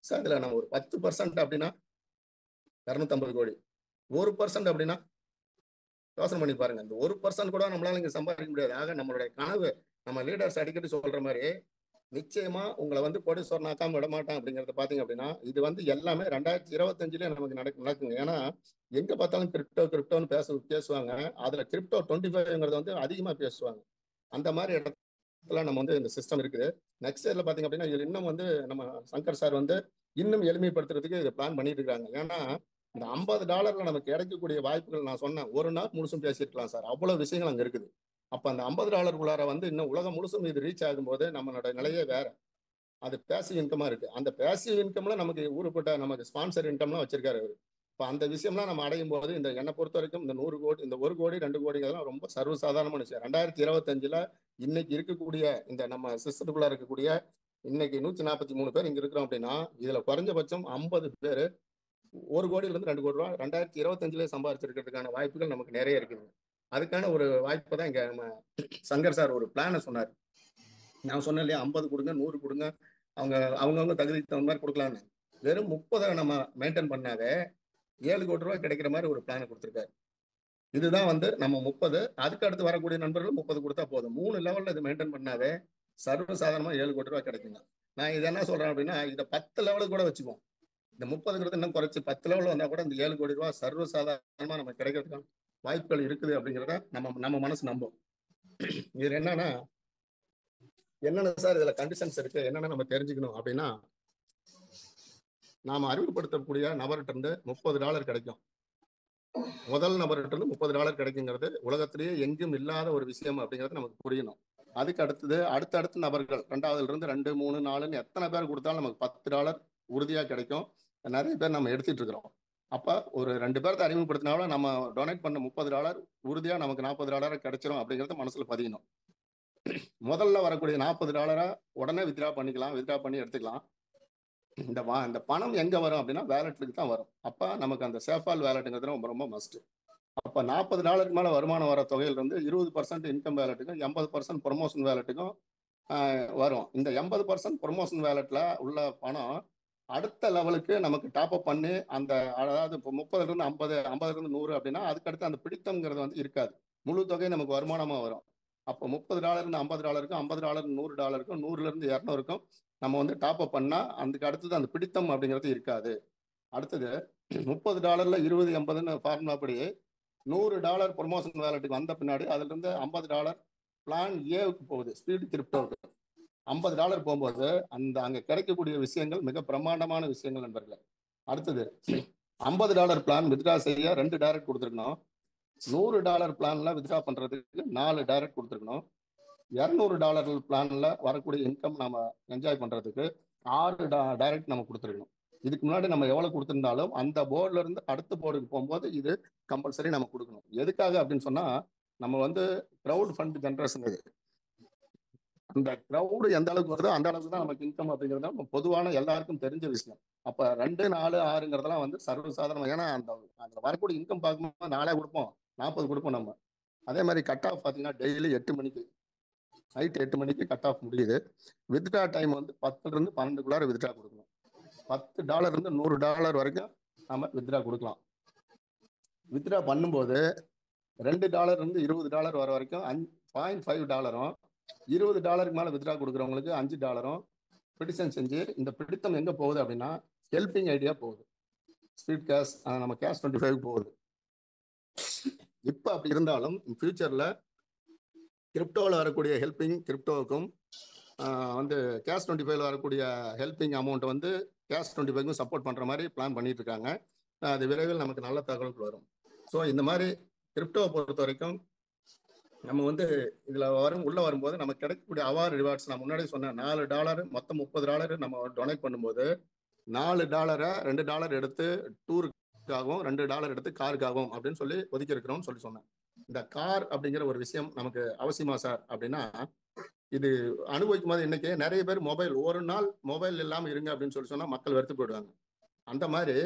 சார் இதுல நம்ம ஒரு 10% அப்படின்னா 250 கோடி, 1% அப்படின்னா யோசனை பண்ணி பாருங்க. இந்த 1% கூட நம்மளால இங்க சம்பாதிக்க முடியாது. ஆக நம்மளுடைய கனவு நம்ம லீடர்ஸ் அடிக்கடி சொல்ற மாதிரி நிச்சயமா உங்களை வந்து கோடீஸ்வரனாக்காம விட மாட்டான் அப்படிங்கறத பாத்தீங்க அப்படின்னா இது வந்து எல்லாமே 2025லயே நமக்கு நடக்குங்க. ஏன்னா எங்க பார்த்தாலும் கிரிப்டோன்னு பேசுவாங்க. அதுல கிரிப்டோ 25ங்கிறது வந்து அதிகமா பேசுவாங்க. அந்த மாதிரி இடத்துல நம்ம வந்து இந்த சிஸ்டம் இருக்குது. நெக்ஸ்ட் இயர்ல பாத்தீங்க அப்படின்னா இதுல இன்னும் வந்து நம்ம சங்கர் சார் வந்து இன்னும் எளிமைப்படுத்துறதுக்கு இதை பிளான் பண்ணிட்டு இருக்காங்க. ஏன்னா இந்த $50 நமக்கு கிடைக்கக்கூடிய வாய்ப்புகள் நான் சொன்னேன், ஒரு நாள் முழுசும் பேசியிருக்கலாம் சார், அவ்வளவு விஷயங்கள் அங்க இருக்குது. அப்ப அந்த $50 வந்து இன்னும் உலகம் முழுசும் இது ரீச் ஆகும்போது நம்மளோட நிலையே வேற. அது பேசிவ் இன்கமா இருக்கு. அந்த பேசிவ் இன்கம்ல நமக்கு ஊருப்பட்ட நமக்கு ஸ்பான்சர் இன்கம்லாம் வச்சிருக்காரு அவரு. இப்போ அந்த விஷயம்லாம் நம்ம அடையும் போது இந்த என்னை பொறுத்த வரைக்கும் இந்த 100 கோடி, இந்த 1 கோடி 2 கோடிங்கிறதுலாம் ரொம்ப சர்வசாதாரணமான விஷயம். 2025 இன்னைக்கு இருக்கக்கூடிய இந்த நம்ம சிஸ்டத்துக்குள்ள இருக்கக்கூடிய இன்னைக்கு 143 பேர் இங்க இருக்கிறோம் அப்படின்னா இதுல குறைஞ்சபட்சம் 50 பேர் 1 கோடியிலிருந்து 2 கோடி ரூபா 2025 சம்பாதிச்சிருக்கிறதுக்கான வாய்ப்புகள் நமக்கு நிறைய இருக்குது. அதுக்கான ஒரு வாய்ப்பை தான் இங்க நம்ம சங்கர் சார் ஒரு பிளானை சொன்னார். நான் சொன்னேன் இல்லையா, 50 கொடுங்க, 100 கொடுங்க, அவங்கவுங்க தகுதிக்கு தகுந்த மாதிரி கொடுக்கலான்னு. வெறும் 30 நம்ம மெயின்டைன் பண்ணாவே 7 கோடி ரூபாய் கிடைக்கிற மாதிரி ஒரு பிளான் கொடுத்துருக்காரு. இதுதான் வந்து நம்ம 30, அதுக்கு அடுத்து வரக்கூடிய நண்பர்கள் 30 கொடுத்தா போதும். 3 லெவல்ல இது மெயின்டைன் பண்ணாவே சர்வசாதாரணமா 7 கோடி ரூபாய் கிடைக்குங்க. நான் இது என்ன சொல்றேன் அப்படின்னா, இதை 10 லெவலுக்கு கூட வச்சுக்குவோம். இந்த 30 இன்னும் குறைச்சி 10 லெவலில் வந்தா கூட இந்த 7 கோடி ரூபாய் சர்வசாதாரணமா நம்ம கிடைக்கிறதுக்கான வாய்ப்புகள் இருக்குது அப்படிங்கிறத நம்ம மனசு நம்பும். இது என்னன்னா சார், இதுல கண்டிஷன்ஸ் இருக்கு, என்னென்ன நம்ம தெரிஞ்சுக்கணும் அப்படின்னா, நாம அறிமுகப்படுத்தக்கூடிய நபர்கிட்ட இருந்து $30 கிடைக்கும். முதல் நபர்கிட்ட இருந்து $30 கிடைக்குங்கிறது உலகத்திலேயே எங்கும் இல்லாத ஒரு விஷயம் அப்படிங்கிறது நமக்கு புரியணும். அதுக்கு அடுத்தது அடுத்தடுத்த நபர்கள் 2வதுல இருந்து 2, 3, 4ன்னு எத்தனை பேர் கொடுத்தாலும் நமக்கு $10 உறுதியா கிடைக்கும். நிறைய பேர் நம்ம எடுத்துட்டு இருக்கிறோம். அப்ப ஒரு 2 பேர்த்த அறிமுகப்படுத்தினாலும் நம்ம டொனேட் பண்ண $30 உறுதியா நமக்கு $40 கிடைச்சிரும் அப்படிங்கறத மனசுல பதியணும். முதல்ல வரக்கூடிய $40 உடனே வித்ரா பண்ணிக்கலாம், வித்ரா பண்ணி எடுத்துக்கலாம். இந்த பணம் எங்க வரும் அப்படின்னா வேலெட்டுக்கு தான் வரும். அப்ப நமக்கு அந்த சேஃபால் வேலெட்டுங்கிறது ரொம்ப ரொம்ப மஸ்ட். அப்ப $40 மேல வருமானம் வர தொகையில இருந்து 20% இன்கம் வேலெட்டுக்கும் 80% ப்ரொமோஷன் வேலெட்டுக்கும் வரும். இந்த 80% ப்ரொமோஷன் வேலெட்ல உள்ள பணம் அடுத்த லெவலுக்கு நமக்கு டாப் அப் பண்ணி அந்த அதாவது இப்போ 30ல இருந்து 50, 50ல இருந்து 100 அப்படின்னா அதுக்கடுத்து அந்த பிடித்தம்ங்கிறது வந்து இருக்காது. முழு தொகை நமக்கு வருமானமா வரும். அப்போ $30 இருந்து $50க்கும், $50 $100க்கும், 100ல இருந்து 200க்கும் நம்ம வந்து டாப் அப் பண்ணா அதுக்கு அடுத்தது அந்த பிடித்தம் அப்படிங்கிறது இருக்காது. அடுத்தது $30 20 80ன்னு ஃபார்முலா படி $100 ப்ரொமோஷன் வேலெட்டுக்கு வந்த பின்னாடி அதுல இருந்து $50 பிளான் ஏவுக்கு போகுது, ஸ்பீட் கிரிப்டோவுக்கு. $50 போகும்போது அங்க கிடைக்கக்கூடிய விஷயங்கள் மிக பிரம்மாண்டமான விஷயங்கள் நண்பர்களே. அடுத்தது $50 பிளான் வித்ரா செய்ய 2 டைரக்ட் கொடுத்துருக்கணும். $100 பிளான்ல வித்ரா பண்றதுக்கு 4 டைரக்ட் கொடுத்துருக்கணும். $200 பிளான்ல வரக்கூடிய இன்கம் நம்ம என்ஜாய் பண்றதுக்கு 6 டைரக்ட் நம்ம கொடுத்துருக்கணும். இதுக்கு முன்னாடி நம்ம எவ்வளவு கொடுத்திருந்தாலும் அந்த போர்டுல இருந்து அடுத்த போர்டுக்கு போகும்போது இது கம்பல்சரி நம்ம கொடுக்கணும். எதுக்காக அப்படின்னு சொன்னா, நம்ம வந்து கிரவுட் ஃபண்ட் ஜென்ரேஷன். இது அந்த கிரவுடு எந்த அளவுக்கு வருதோ அந்த அளவுக்கு தான் நமக்கு இன்கம் அப்படிங்கிறது நம்ம பொதுவான எல்லாருக்கும் தெரிஞ்ச விஷயம். அப்ப 2, 4, 6ங்கிறதெல்லாம் வந்து சர்வசாதாரணம். ஏன்னா அதுல வரக்கூடிய இன்கம் பார்க்கும்போது 4 கொடுப்போம், 40 கொடுப்போம் நம்ம. அதே மாதிரி கட் ஆஃப் பார்த்தீங்கன்னா டெய்லி 8 மணிக்கு, நைட் 8 மணிக்கு கட் ஆஃப் முடியுது. வித்ட்ரா டைம் வந்து 10ல இருந்து 12க்குள்ளார வித்ட்ரா கொடுக்கணும். $10 இருந்து $100 வரைக்கும் நம்ம வித்ட்ரா கொடுக்கலாம். வித்ட்ரா பண்ணும்போது $2 இருந்து $20 வர வரைக்கும் $0.5 $20 மேல வித்ட்ரா கொடுக்குறவங்களுக்கு $5 பிடிஷன் செஞ்சு, இந்த பிடித்தம் எங்க போகுது அப்படின்னா ஹெல்பிங் ஐடியா போகுது, ஸ்பீட் கேஷ் நம்ம கேஷ் 25 போகுது. இப்ப அப்படி இருந்தாலும் ஃபியூச்சர்ல கிரிப்டோவில் வரக்கூடிய ஹெல்பிங் கிரிப்டோவுக்கும் வந்து கேஷ் 25ல வரக்கூடிய ஹெல்பிங் அமௌண்ட் வந்து கேஷ் 25க்கும் சப்போர்ட் பண்ற மாதிரி பிளான் பண்ணிட்டு இருக்காங்க. அது விரைவில் நமக்கு நல்ல தகவல்கள் வரும். ஸோ இந்த மாதிரி கிரிப்டோவை பொறுத்த வரைக்கும் நம்ம வந்து இதுல உள்ள வரும்போது நமக்கு கிடைக்கக்கூடிய அவார்டு ரிவார்ட்ஸ் நான் முன்னாடி சொன்னேன். $4 மொத்தம் $30 நம்ம டொனேட் பண்ணும்போது $4 $2 எடுத்து டூருக்காகவும், $2 எடுத்து காருக்காகவும் அப்படின்னு சொல்லி ஒதுக்கி இருக்கிறோம்னு சொல்லி சொன்னேன். இந்த கார் அப்படிங்கிற ஒரு விஷயம் நமக்கு அவசியமா சார் அப்படின்னா, இது அனுபவிக்கும் போது இன்னைக்கு நிறைய பேர் ஒரு நாள் மொபைல் இல்லாம இருங்க அப்படின்னு சொல்லி சொன்னா மக்கள் வெறுத்து போயிடுவாங்க. அந்த மாதிரி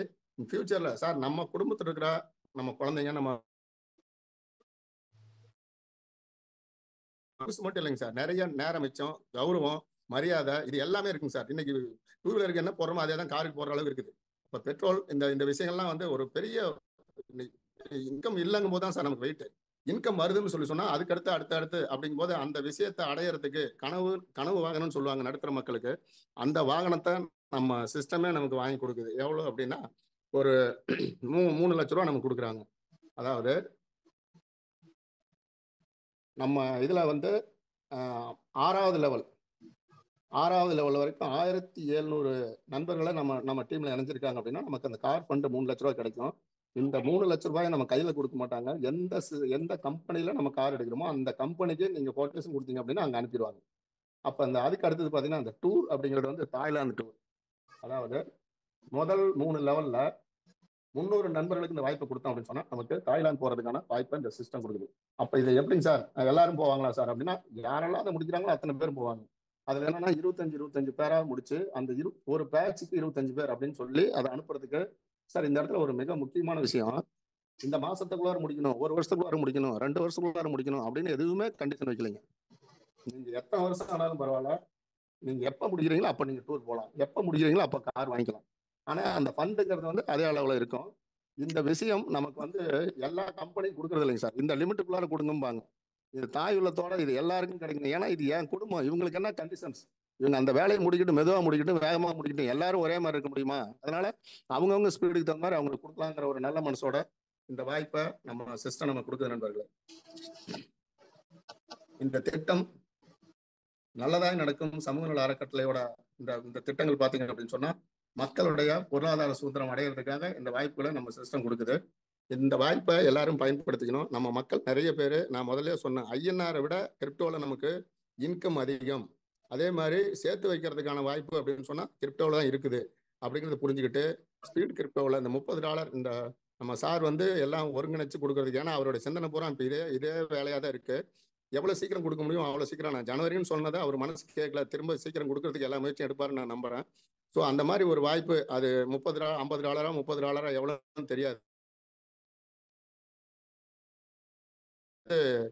ஃபியூச்சர்ல சார் நம்ம குடும்பத்தில் இருக்கிற நம்ம குழந்தைங்க நம்ம மட்டும் இல்லைங்க சார், நிறைய நேரம் மிச்சம், கௌரவம், மரியாதை, இது எல்லாமே இருக்குங்க சார். இன்னைக்கு 2 வீலருக்கு என்ன போடுறோமோ அதே தான் காருக்கு போடுற அளவுக்கு இருக்குது. இப்போ பெட்ரோல் இந்த விஷயங்கள்லாம் வந்து ஒரு பெரிய இன்கம் இல்லைங்கும் போது தான் சார் நமக்கு வெயிட். இன்கம் வருதுன்னு சொல்லி சொன்னா அதுக்கடுத்து அடுத்து அப்படிங்கும் போது அந்த விஷயத்தை அடையறதுக்கு கனவு வாகனம்னு சொல்லுவாங்க நடுத்தர மக்களுக்கு. அந்த வாகனத்தை நம்ம சிஸ்டமே நமக்கு வாங்கி கொடுக்குது. எவ்வளவு அப்படின்னா ஒரு 3 லட்ச ரூபா நமக்கு கொடுக்குறாங்க. அதாவது நம்ம இதுல வந்து 6வது லெவல் வரைக்கும் 1700 நண்பர்களை நம்ம டீம்ல இணைஞ்சிருக்காங்க அப்படின்னா நமக்கு அந்த கார் ஃபண்ட் 3 லட்ச ரூபா கிடைக்கும். இந்த 3 லட்சம் ரூபாயை நம்ம கையில கொடுக்க மாட்டாங்க. எந்த கம்பெனில நம்ம கார் எடுக்கிறோமோ அந்த கம்பெனிக்கு நீங்க கோட்டேஷன் கொடுத்தீங்க அப்படின்னா அங்க அனுப்பிடுவாங்க. அப்ப அந்த அதுக்கு அடுத்தது பாத்தீங்கன்னா அந்த டூர் அப்படிங்கிறது வந்து தாய்லாந்து டூர். அதாவது முதல் 3 லெவல்ல 300 நண்பர்களுக்கு இந்த வாய்ப்பை கொடுத்தோம் அப்படின்னு சொன்னா நமக்கு தாய்லாந்து போறதுக்கான வாய்ப்பை இந்த சிஸ்டம் கொடுக்குது. அப்ப இது எப்படிங்க சார், எல்லாரும் போவாங்களா சார் அப்படின்னா, யாரெல்லாம் அதை முடிக்கிறாங்களோ அத்தனை பேரும் போவாங்க. அதுல என்னன்னா 25 பேரா முடிச்சு அந்த ஒரு பேட்சுக்கு 25 பேர் அப்படின்னு சொல்லி அதை அனுப்புறதுக்கு சார் இந்த இடத்துல ஒரு மிக முக்கியமான விஷயம், இந்த மாசத்துக்குள்ளார முடிக்கணும், 1 வருஷத்துக்குள்ளார முடிக்கணும், 2 வருஷத்துக்குள்ளார முடிக்கணும் அப்படின்னு எதுவுமே கண்டிஷன் வைக்கலைங்க. நீங்க எத்தனை வருஷம் ஆனாலும் பரவாயில்ல, நீங்க எப்ப முடிக்கிறீங்களோ அப்ப நீங்க டூர் போகலாம், எப்ப முடிக்கிறீங்களோ அப்ப கார் வாங்கிக்கலாம். ஆனா அந்த ஃபண்டுங்கிறது வந்து அதே அளவுல இருக்கும். இந்த விஷயம் நமக்கு வந்து எல்லா கம்பெனியும் கொடுக்கறது இல்லைங்க சார். இந்த லிமிட்டுக்குள்ளார கொடுங்கம்பாங்க. இது தாய் உள்ளத்தோட இது எல்லாருக்கும் கிடைக்கணும். ஏன்னா இது என் குடும்பம், இவங்களுக்கு என்ன கண்டிஷன்ஸ், இவங்க அந்த வேலையை முடிக்கிட்டு மெதுவா முடிக்கிட்டு வேகமா முடிக்கிட்டு எல்லாரும் ஒரே மாதிரி இருக்க முடியுமா? அதனால அவங்கவுங்க ஸ்பீடுக்கு தகுந்த மாதிரி அவங்களுக்கு கொடுக்கலாங்கிற ஒரு நல்ல மனசோட இந்த வாய்ப்பை நம்ம சிஸ்டம் நம்ம கொடுக்குது நண்பர்களே. இந்த திட்டம் நல்லதாய் நடக்கும் சமூக நல அறக்கட்டளையோட இந்த திட்டங்கள் பாத்தீங்க அப்படின்னு சொன்னா மக்களுடைய பொருளாதார சுதந்திரம் அடையிறதுக்காக இந்த வாய்ப்புகளை நம்ம சிஸ்டம் கொடுக்குது. இந்த வாய்ப்பை எல்லாரும் பயன்படுத்திக்கணும். நம்ம மக்கள் நிறைய பேர், நான் முதல்ல சொன்னேன், ஐஎன்ஆரை விட கிரிப்டோவில் நமக்கு இன்கம் அதிகம், அதே மாதிரி சேர்த்து வைக்கிறதுக்கான வாய்ப்பு அப்படின்னு சொன்னா கிரிப்டோவில் தான் இருக்குது அப்படிங்கிறத புரிஞ்சுக்கிட்டு ஸ்பீட் கிரிப்டோவில் இந்த $30 இந்த நம்ம சார் வந்து எல்லாம் ஒருங்கிணைச்சு கொடுக்கறதுக்கு, ஏன்னா அவருடைய சிந்தனை பூரா இப்போ இதே வேலையாக தான் இருக்கு. எவ்வளவு சீக்கிரம் கொடுக்க முடியும் அவ்வளவு சீக்கிரம், நான் ஜனவரின்னு சொன்னதை அவர் மனசு கேட்கல, திரும்ப சீக்கிரம் கொடுக்கறதுக்கு எல்லா முயற்சியும் எடுப்பாருன்னு நான் நம்புறேன். ஸோ அந்த மாதிரி ஒரு வாய்ப்பு, அது $30 $50 $30 எவ்வளோன்னு தெரியாது.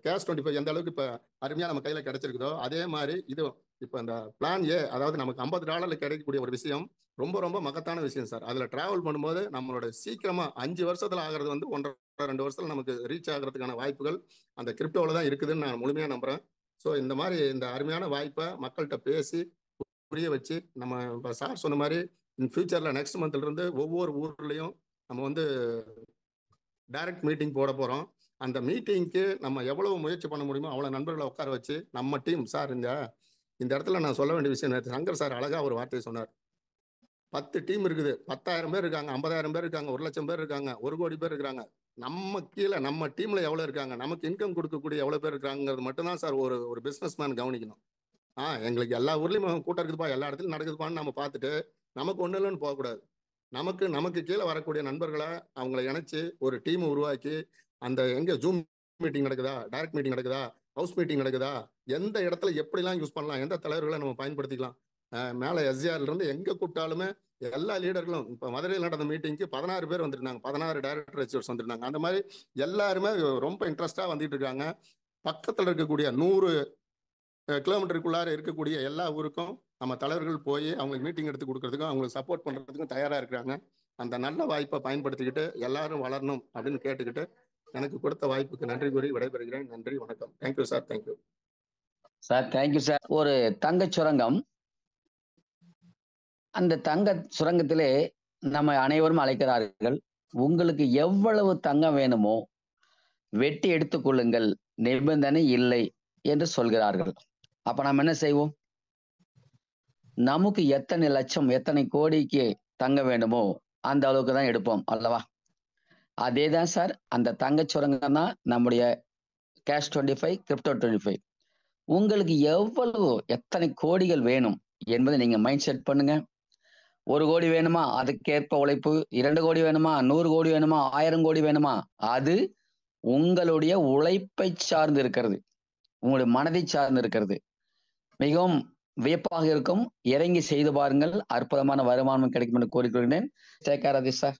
கேஷ் 25 எந்த அளவுக்கு இப்போ அருமையாக நம்ம கையில் கிடைச்சிருக்குதோ அதே மாதிரி இது இப்போ இந்த பிளான் ஏ, அதாவது நமக்கு $50 கிடைக்கக்கூடிய ஒரு விஷயம் ரொம்ப ரொம்ப மகத்தான விஷயம் சார். அதில் டிராவல் பண்ணும்போது நம்மளோட சீக்கிரமாக 5 வருஷத்தில் ஆகிறது வந்து 1.5-2 வருஷத்தில் நமக்கு ரீச் ஆகிறதுக்கான வாய்ப்புகள் அந்த கிரிப்டோவில் தான் இருக்குதுன்னு நான் முழுமையாக நம்புகிறேன். ஸோ இந்த மாதிரி இந்த அருமையான வாய்ப்பை மக்கள்கிட்ட பேசி புரிய வச்சு, நம்ம இப்போ சார் சொன்ன மாதிரி இன் ஃபியூச்சரில் நெக்ஸ்ட் மந்த்லேருந்து ஒவ்வொரு ஊர்லேயும் நம்ம வந்து டைரக்ட் மீட்டிங் போட போகிறோம். அந்த மீட்டிங்க்கு நம்ம எவ்வளவு முயற்சி பண்ண முடியுமோ அவ்வளோ நண்பர்களை உட்கார வச்சு நம்ம டீம் சார் இந்த இடத்துல நான் சொல்ல வேண்டிய விஷயம், நேற்று சங்கர் சார் அழகா ஒரு வார்த்தையை சொன்னார். 10 டீம் இருக்குது, 10,000 பேர் இருக்காங்க, 50,000 பேர் இருக்காங்க, 1,00,000 பேர் இருக்காங்க, 1 கோடி பேர் இருக்காங்க. நம்ம கீழே நம்ம டீம்ல எவ்வளவு இருக்காங்க, நமக்கு இன்கம் கொடுக்கக்கூடிய எவ்வளவு பேர் இருக்காங்கிறது மட்டும்தான் சார் ஒரு பிசினஸ் மேன் கவனிக்கணும். எங்களுக்கு எல்லா ஊர்லயும் கூட்டம் இருக்குதுப்பா, எல்லா இடத்துலையும் நடக்குதுப்பான்னு நம்ம பார்த்துட்டு நமக்கு ஒண்ணு இல்லைன்னு போகக்கூடாது. நமக்கு கீழே வரக்கூடிய நண்பர்களை அவங்கள இணைச்சு ஒரு டீம் உருவாக்கி, அந்த எங்க ஜூம் மீட்டிங் நடக்குதா, டைரக்ட் மீட்டிங் நடக்குதா, ஹவுஸ் மீட்டிங் நடக்குதா, எந்த இடத்துல எப்படிலாம் யூஸ் பண்ணலாம், எந்த தலைவர்களை நம்ம பயன்படுத்திக்கலாம், மேல எஸ்ஜிஆர்ல இருந்து எங்க கூப்பிட்டாலுமே எல்லா லீடர்களும், இப்ப மதுரையில் நடந்த மீட்டிங்க்கு 16 பேர் வந்திருந்தாங்க, 16 டைரக்டர் ஹெச்ஓஸ் வந்திருந்தாங்க. அந்த மாதிரி எல்லாருமே ரொம்ப இன்ட்ரெஸ்டா வந்துட்டு இருக்காங்க. பக்கத்துல இருக்கக்கூடிய 100 கிலோமீட்டருக்குள்ளார இருக்கக்கூடிய எல்லா ஊருக்கும் நம்ம தலைவர்கள் போய் அவங்களுக்கு மீட்டிங் எடுத்து கொடுக்கறதுக்கும் அவங்களுக்கு சப்போர்ட் பண்றதுக்கும் தயாரா இருக்கிறாங்க. அந்த நல்ல வாய்ப்பை பயன்படுத்திக்கிட்டு எல்லாரும் வளரணும் அப்படின்னு கேட்டுக்கிட்டு எனக்கு கொடுத்த வாய்ப்புக்கு நன்றி கூறி விடைபெறுகிறேன். நன்றி, வணக்கம். Thank you sir. Thank you sir. Thank you sir. ஒரு தங்க சுரங்கம், அந்த தங்க சுரங்கத்திலே நம்ம அனைவரும் அழைக்கிறார்கள், உங்களுக்கு எவ்வளவு தங்கம் வேணுமோ வெட்டி எடுத்துக் கொள்ளுங்கள், நிபந்தனை இல்லை என்று சொல்கிறார்கள். அப்ப நம்ம என்ன செய்வோம்? நமக்கு எத்தனை லட்சம் எத்தனை கோடிக்கு தங்க வேண்டுமோ அந்த அளவுக்கு தான் எடுப்போம் அல்லவா? அதே தான் சார், அந்த தங்க சுரங்கம் தான் நம்முடைய கேஷ் 25 கிரிப்டோ 25. உங்களுக்கு எவ்வளவு எத்தனை கோடிகள் வேணும் என்பதை நீங்க மைண்ட் செட் பண்ணுங்க. 1 கோடி வேணுமா, அதுக்கேற்ப உழைப்பு. 2 கோடி வேணுமா, 100 கோடி வேணுமா, 1000 கோடி வேணுமா, அது உங்களுடைய உழைப்பை சார்ந்து இருக்கிறது, உங்களுடைய மனதை சார்ந்து இருக்கிறது. மிகவும் வியப்பாக இருக்கும். இறங்கி செய்து பாருங்கள், அற்புதமான வருமானம் கிடைக்கும் என்று கூறிக்கொள்கிறேன். Take care of this sir.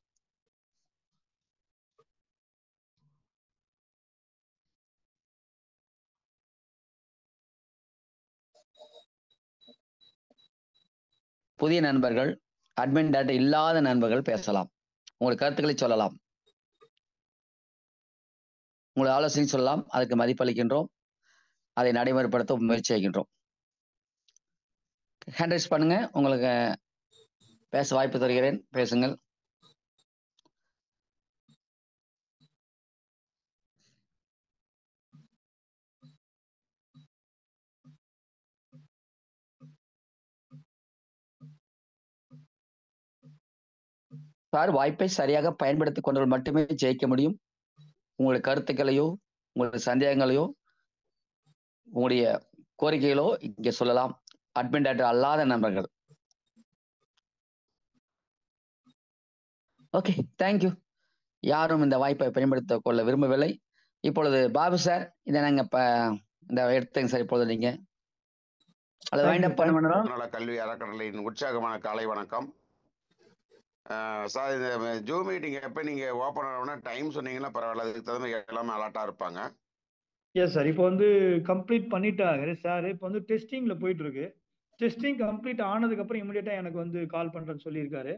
புதிய நண்பர்கள், அட்மின் டேட்டா இல்லாத நண்பர்கள் பேசலாம், உங்கள் கருத்துக்களை சொல்லலாம், உங்கள் ஆலோசனை சொல்லலாம். அதுக்கு மதிப்பளிக்கின்றோம், அதை நடைமுறைப்படுத்த முயற்சி செய்கின்றோம். ஹேண்ட் ரைஸ் பண்ணுங்க, உங்களுக்கு பேச வாய்ப்பு தருகிறேன், பேசுங்கள். சார் வாய்ப்பை சரியாக பயன்படுத்திக் கொண்டவர்கள் மட்டுமே ஜெயிக்க முடியும். உங்களுடைய கருத்துக்களையோ, உங்களுடைய சந்தேகங்களையோ, உங்களுடைய கோரிக்கைகளோ இங்கே சொல்லலாம். அட்மின் டைரக்டர் அல்லாத நண்பர்கள். Okay, thank you. யாரும் இந்த வாய்ப்பை பயன்படுத்திக் கொள்ள விரும்பவில்லை. இப்பொழுது பாபு சார், இதை நாங்க இந்த எடுத்துங்க சார். இப்பொழுது நீங்க அதை வைண்டப் பண்ண வேணும். நல கல்வி அறக்கட்டளையின் உற்சாகமான காலை வணக்கம். சார், இந்த ஜூம் மீட்டிங் எப்போ நீங்கள் ஓப்பன் ஆகணும்னா டைம் சொன்னீங்கன்னா பரவாயில்ல, அதுக்கு தகுந்த எல்லாமே அலர்ட்டாக இருப்பாங்க. எஸ் சார், இப்போ வந்து கம்ப்ளீட் பண்ணிட்டாங்க சார். இப்போ வந்து டெஸ்டிங்கில் போயிட்டு இருக்கு. டெஸ்டிங் கம்ப்ளீட் ஆனதுக்கப்புறம் இமீடியட்டாக எனக்கு வந்து கால் பண்ணுறேன்னு சொல்லியிருக்காரு.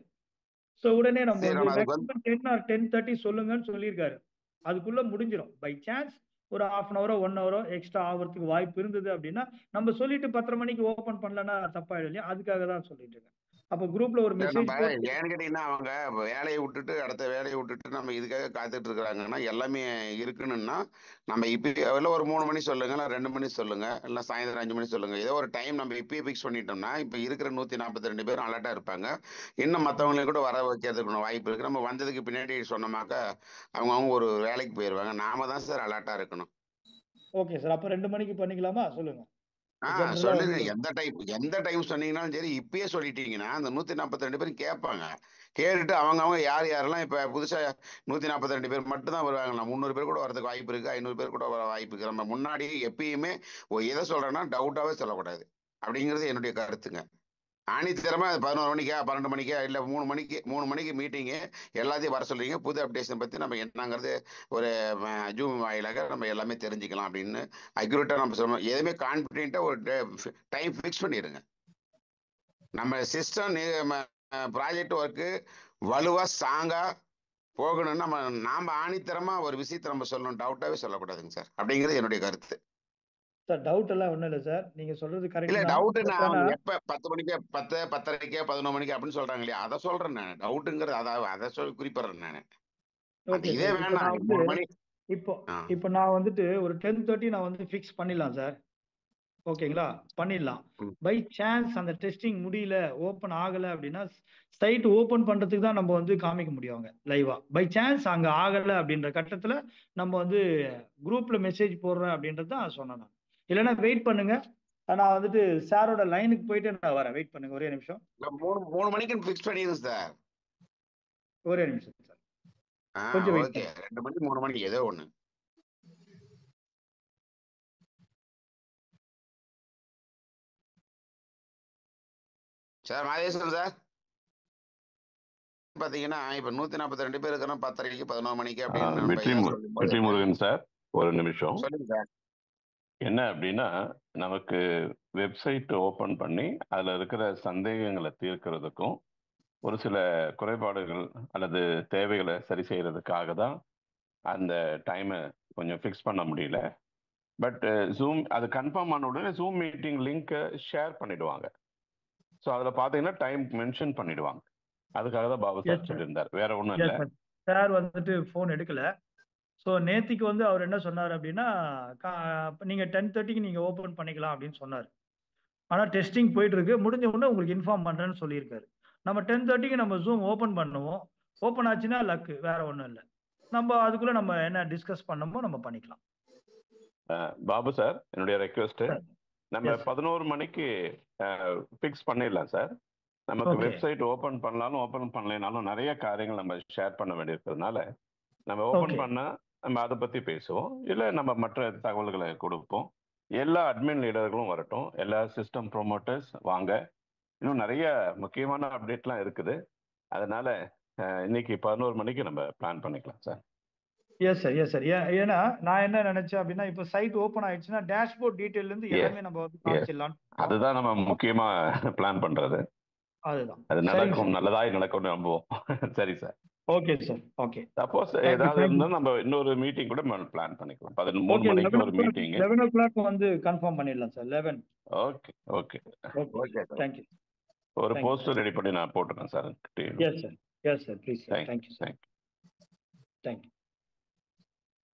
ஸோ உடனே நம்ம வந்து மேக்ஸிமம் 10 or 10:30 சொல்லுங்கன்னு சொல்லியிருக்காரு. அதுக்குள்ளே முடிஞ்சிடும். பை சான்ஸ் ஒரு 1/2 hour 1 hour எக்ஸ்ட்ரா ஆகிறதுக்கு வாய்ப்பு இருந்தது அப்படின்னா நம்ம சொல்லிட்டு 10:30 மணிக்கு ஓப்பன் பண்ணலன்னா தப்பாயிடும் இல்லையா? அதுக்காக தான் சொல்லிட்டு இருக்கேன். அப்போ குரூப்ல ஒரு மெசேஜ் ஏன்னு கேட்டீங்கன்னா அவங்க வேலையை விட்டுட்டு அடுத்த வேலையை விட்டுட்டு நம்ம இதுக்காக காத்துட்டு இருக்கிறாங்கன்னா எல்லாமே இருக்குன்னா நம்ம இப்போ ஒரு 3 மணி சொல்லுங்க, இல்லை 2 மணி சொல்லுங்க, இல்லை சாயந்தரம் 5 மணி சொல்லுங்க. ஏதோ ஒரு டைம் நம்ம இப்பயே ஃபிக்ஸ் பண்ணிட்டோம்னா இப்போ இருக்கிற 142 பேரும் அலர்ட்டா இருப்பாங்க. இன்னும் மற்றவங்களையும் கூட வர வைக்கிறதுக்கு வாய்ப்பு இருக்கு. நம்ம வந்ததுக்கு பின்னாடி சொன்னோமாக்கா அவங்க ஒரு வேலைக்கு போயிடுவாங்க. நாம தான் சார் அலர்ட்டா இருக்கணும். ஓகே சார், அப்போ 2 மணிக்கு பண்ணிக்கலாமா? சொல்லுங்க. சொல்லுங்க. எந்த டைம் சொன்னீங்கன்னாலும் சரி, இப்பயே சொல்லிட்டீங்கன்னா அந்த 142 பேரும் கேட்பாங்க. கேட்டுட்டு அவங்க யாரெல்லாம் இப்ப புதுசா 142 பேர் மட்டும் தான் வருவாங்க. 300 பேர் கூட வரதுக்கு வாய்ப்பு இருக்கு, 500 பேர் கூட வர வாய்ப்பு இருக்கு. நம்ம முன்னாடி எப்பயுமே எதை சொல்றேன்னா டவுட்டாவே சொல்லக்கூடாது அப்படிங்கிறது என்னுடைய கருத்துங்க. ஆணித்தரமா 11 மணிக்கா 12 மணிக்கா இல்ல 3 மணிக்கு மீட்டிங்கு எல்லாத்தையும் வர சொல்றீங்க. புது அப்டேஷன் பத்தி நம்ம என்னங்கிறது ஒரு ஜூம் வாயிலாக நம்ம எல்லாமே தெரிஞ்சுக்கலாம் அப்படின்னு அக்யூரேட்டா நம்ம சொல்லணும். எதுவுமே கான்பிடென்ட்டா ஒரு டைம் ஃபிக்ஸ் பண்ணிடுங்க. நம்ம சிஸ்டம் ப்ராஜெக்ட் ஒர்க்கு வலுவா ஸ்ட்ராங்கா போகணும்னா நாம ஆணித்தரமா ஒரு விஷயத்தை நம்ம சொல்லணும். டவுட்டாவே சொல்லக்கூடாதுங்க சார், அப்படிங்கிறது என்னுடைய கருத்து. சார் டவுட் எல்லாம் ஒண்ணும் இல்லை சார், நீங்க சொல்றது கரெக்ட். இல்ல டவுட் நான் எப்ப 10 மணிக்கு 10, 10:30, 11 மணிக்கு அப்படின்னு சொல்றாங்க இல்லையா, அதை சொல்றேன் நான். டவுட்டுங்கிறது அதை சொல்லி குறிப்பிடுறேன் நான். இதே வேணாம் 3 மணி. இப்போ நான் வந்துட்டு ஒரு 10:30 நான் வந்து ஃபிக்ஸ் பண்ணிடலாம் சார். ஓகேங்களா? பண்ணிடலாம். பை சான்ஸ் அந்த டெஸ்டிங் முடியல, ஓப்பன் ஆகல அப்படின்னா சைட் ஓப்பன் பண்றதுக்கு தான் நம்ம வந்து காமிக்க முடியும் அங்க லைவா. பை சான்ஸ் அங்க ஆகல அப்படின்ற கட்டத்துல நம்ம வந்து குரூப்ல மெசேஜ் போடுறேன் அப்படின்றது தான் சொன்னேன் நான். இல்லைன்னா வெயிட் பண்ணுங்க, நான் வந்துட்டு சாரோட லைனுக்கு போயிட்டு நான் வரேன். வெயிட் பண்ணுங்க ஒரே நிமிஷம். 3 மணிக்கு ஃபிக்ஸ் பண்ணிடுங்க சார். ஒரே நிமிஷம் சார், கொஞ்சம் வெயிட் பண்ணுங்க. 2 மணி 3 மணி ஏதோ ஒண்ணு. சார் மாதேஸ்வரன் சார், பாத்தீங்கன்னா இப்ப 142 பேர் இருக்கிறோம். 10:30, 11 மணிக்கு அப்படின்னு வெற்றி முருகன் சார், ஒரு நிமிஷம். சொல்லுங்க சார். என்ன அப்படின்னா, நமக்கு வெப்சைட் ஓபன் பண்ணி அதுல இருக்கிற சந்தேகங்களை தீர்க்கிறதுக்கும் ஒரு சில குறைபாடுகள் அல்லது தேவைகளை சரி செய்யறதுக்காக தான் அந்த டைமை கொஞ்சம் ஃபிக்ஸ் பண்ண முடியல. பட் ஜூம் அது கன்ஃபார்ம் ஆன உடனே ஜூம் மீட்டிங் லிங்கை ஷேர் பண்ணிடுவாங்க. ஸோ அதில் பார்த்தீங்கன்னா டைம் மென்ஷன் பண்ணிடுவாங்க. அதுக்காக தான் பாபு சார் சொல்லியிருந்தார், வேற ஒன்றும் இல்லை. சார் வந்துட்டு ஃபோன் எடுக்கல. ஸோ நேத்திக்கு வந்து அவர் என்ன சொன்னார் அப்படின்னா, நீங்கள் 10:30க்கு நீங்கள் ஓப்பன் பண்ணிக்கலாம் அப்படின்னு சொன்னார். ஆனால் டெஸ்டிங் போயிட்டு இருக்கு, முடிஞ்ச உடனே உங்களுக்கு இன்ஃபார்ம் பண்ணுறேன்னு சொல்லியிருக்காரு. நம்ம 10:30க்கு நம்ம ஜூம் ஓப்பன் பண்ணுவோம். ஓப்பன் ஆச்சுன்னா லக்கு, வேற ஒன்றும் இல்லை. நம்ம அதுக்குள்ள நம்ம என்ன டிஸ்கஸ் பண்ணமோ நம்ம பண்ணிக்கலாம். பாபு சார், என்னுடைய ரெக்வெஸ்ட், நம்ம 11 மணிக்கு ஃபிக்ஸ் பண்ணிடலாம் சார். நமக்கு வெப்சைட் ஓப்பன் பண்ணாலும் ஓப்பன் பண்ணலைனாலும் நிறைய காரியங்கள் நம்ம ஷேர் பண்ண வேண்டியிருக்கிறதுனால நம்ம ஓப்பன் பண்ணா நம்ம அதை பத்தி பேசுவோம், இல்லை நம்ம மற்ற தகவல்களை கொடுப்போம். எல்லா அட்மின் லீடர்களும் வரட்டும், எல்லா சிஸ்டம் ப்ரொமோட்டர்ஸ் வாங்க. இன்னும் நிறைய முக்கியமான அப்டேட்லாம் இருக்குது. அதனால இன்னைக்கு 11 மணிக்கு நம்ம பிளான் பண்ணிக்கலாம் sir. Yes sir, yes sir. ஏன்னா நான் என்ன நினைச்சேன் அப்படின்னா, இப்போ சைட் ஓப்பன் ஆயிடுச்சுன்னா டேஷ்போர்ட் டீடைல்ல இருந்து எல்லாமே நம்ம வந்து காமிச்சிடலாம். அதுதான் நம்ம முக்கியமா பிளான் பண்றது. அதுதான் அது நடக்கும், நல்லதாய் நடக்கும்னு நம்புவோம். சரி sir. Okay sir. Okay. Suppose ஏதாவது இருந்தா நம்ம இன்னொரு மீட்டிங் கூட பிளான் பண்ணிக்கலாம். 13 மணிக்கு ஒரு மீட்டிங் 11 o'clock வந்து கன்ஃபார்ம் பண்ணிடலாம் sir. 11. Okay okay okay. Thank you. ஒரு போஸ்டர் ரெடி பண்ணி நான் போட்டுறேன் sir. Yes sir, yes sir, please sir. Thank you sir. Thank you.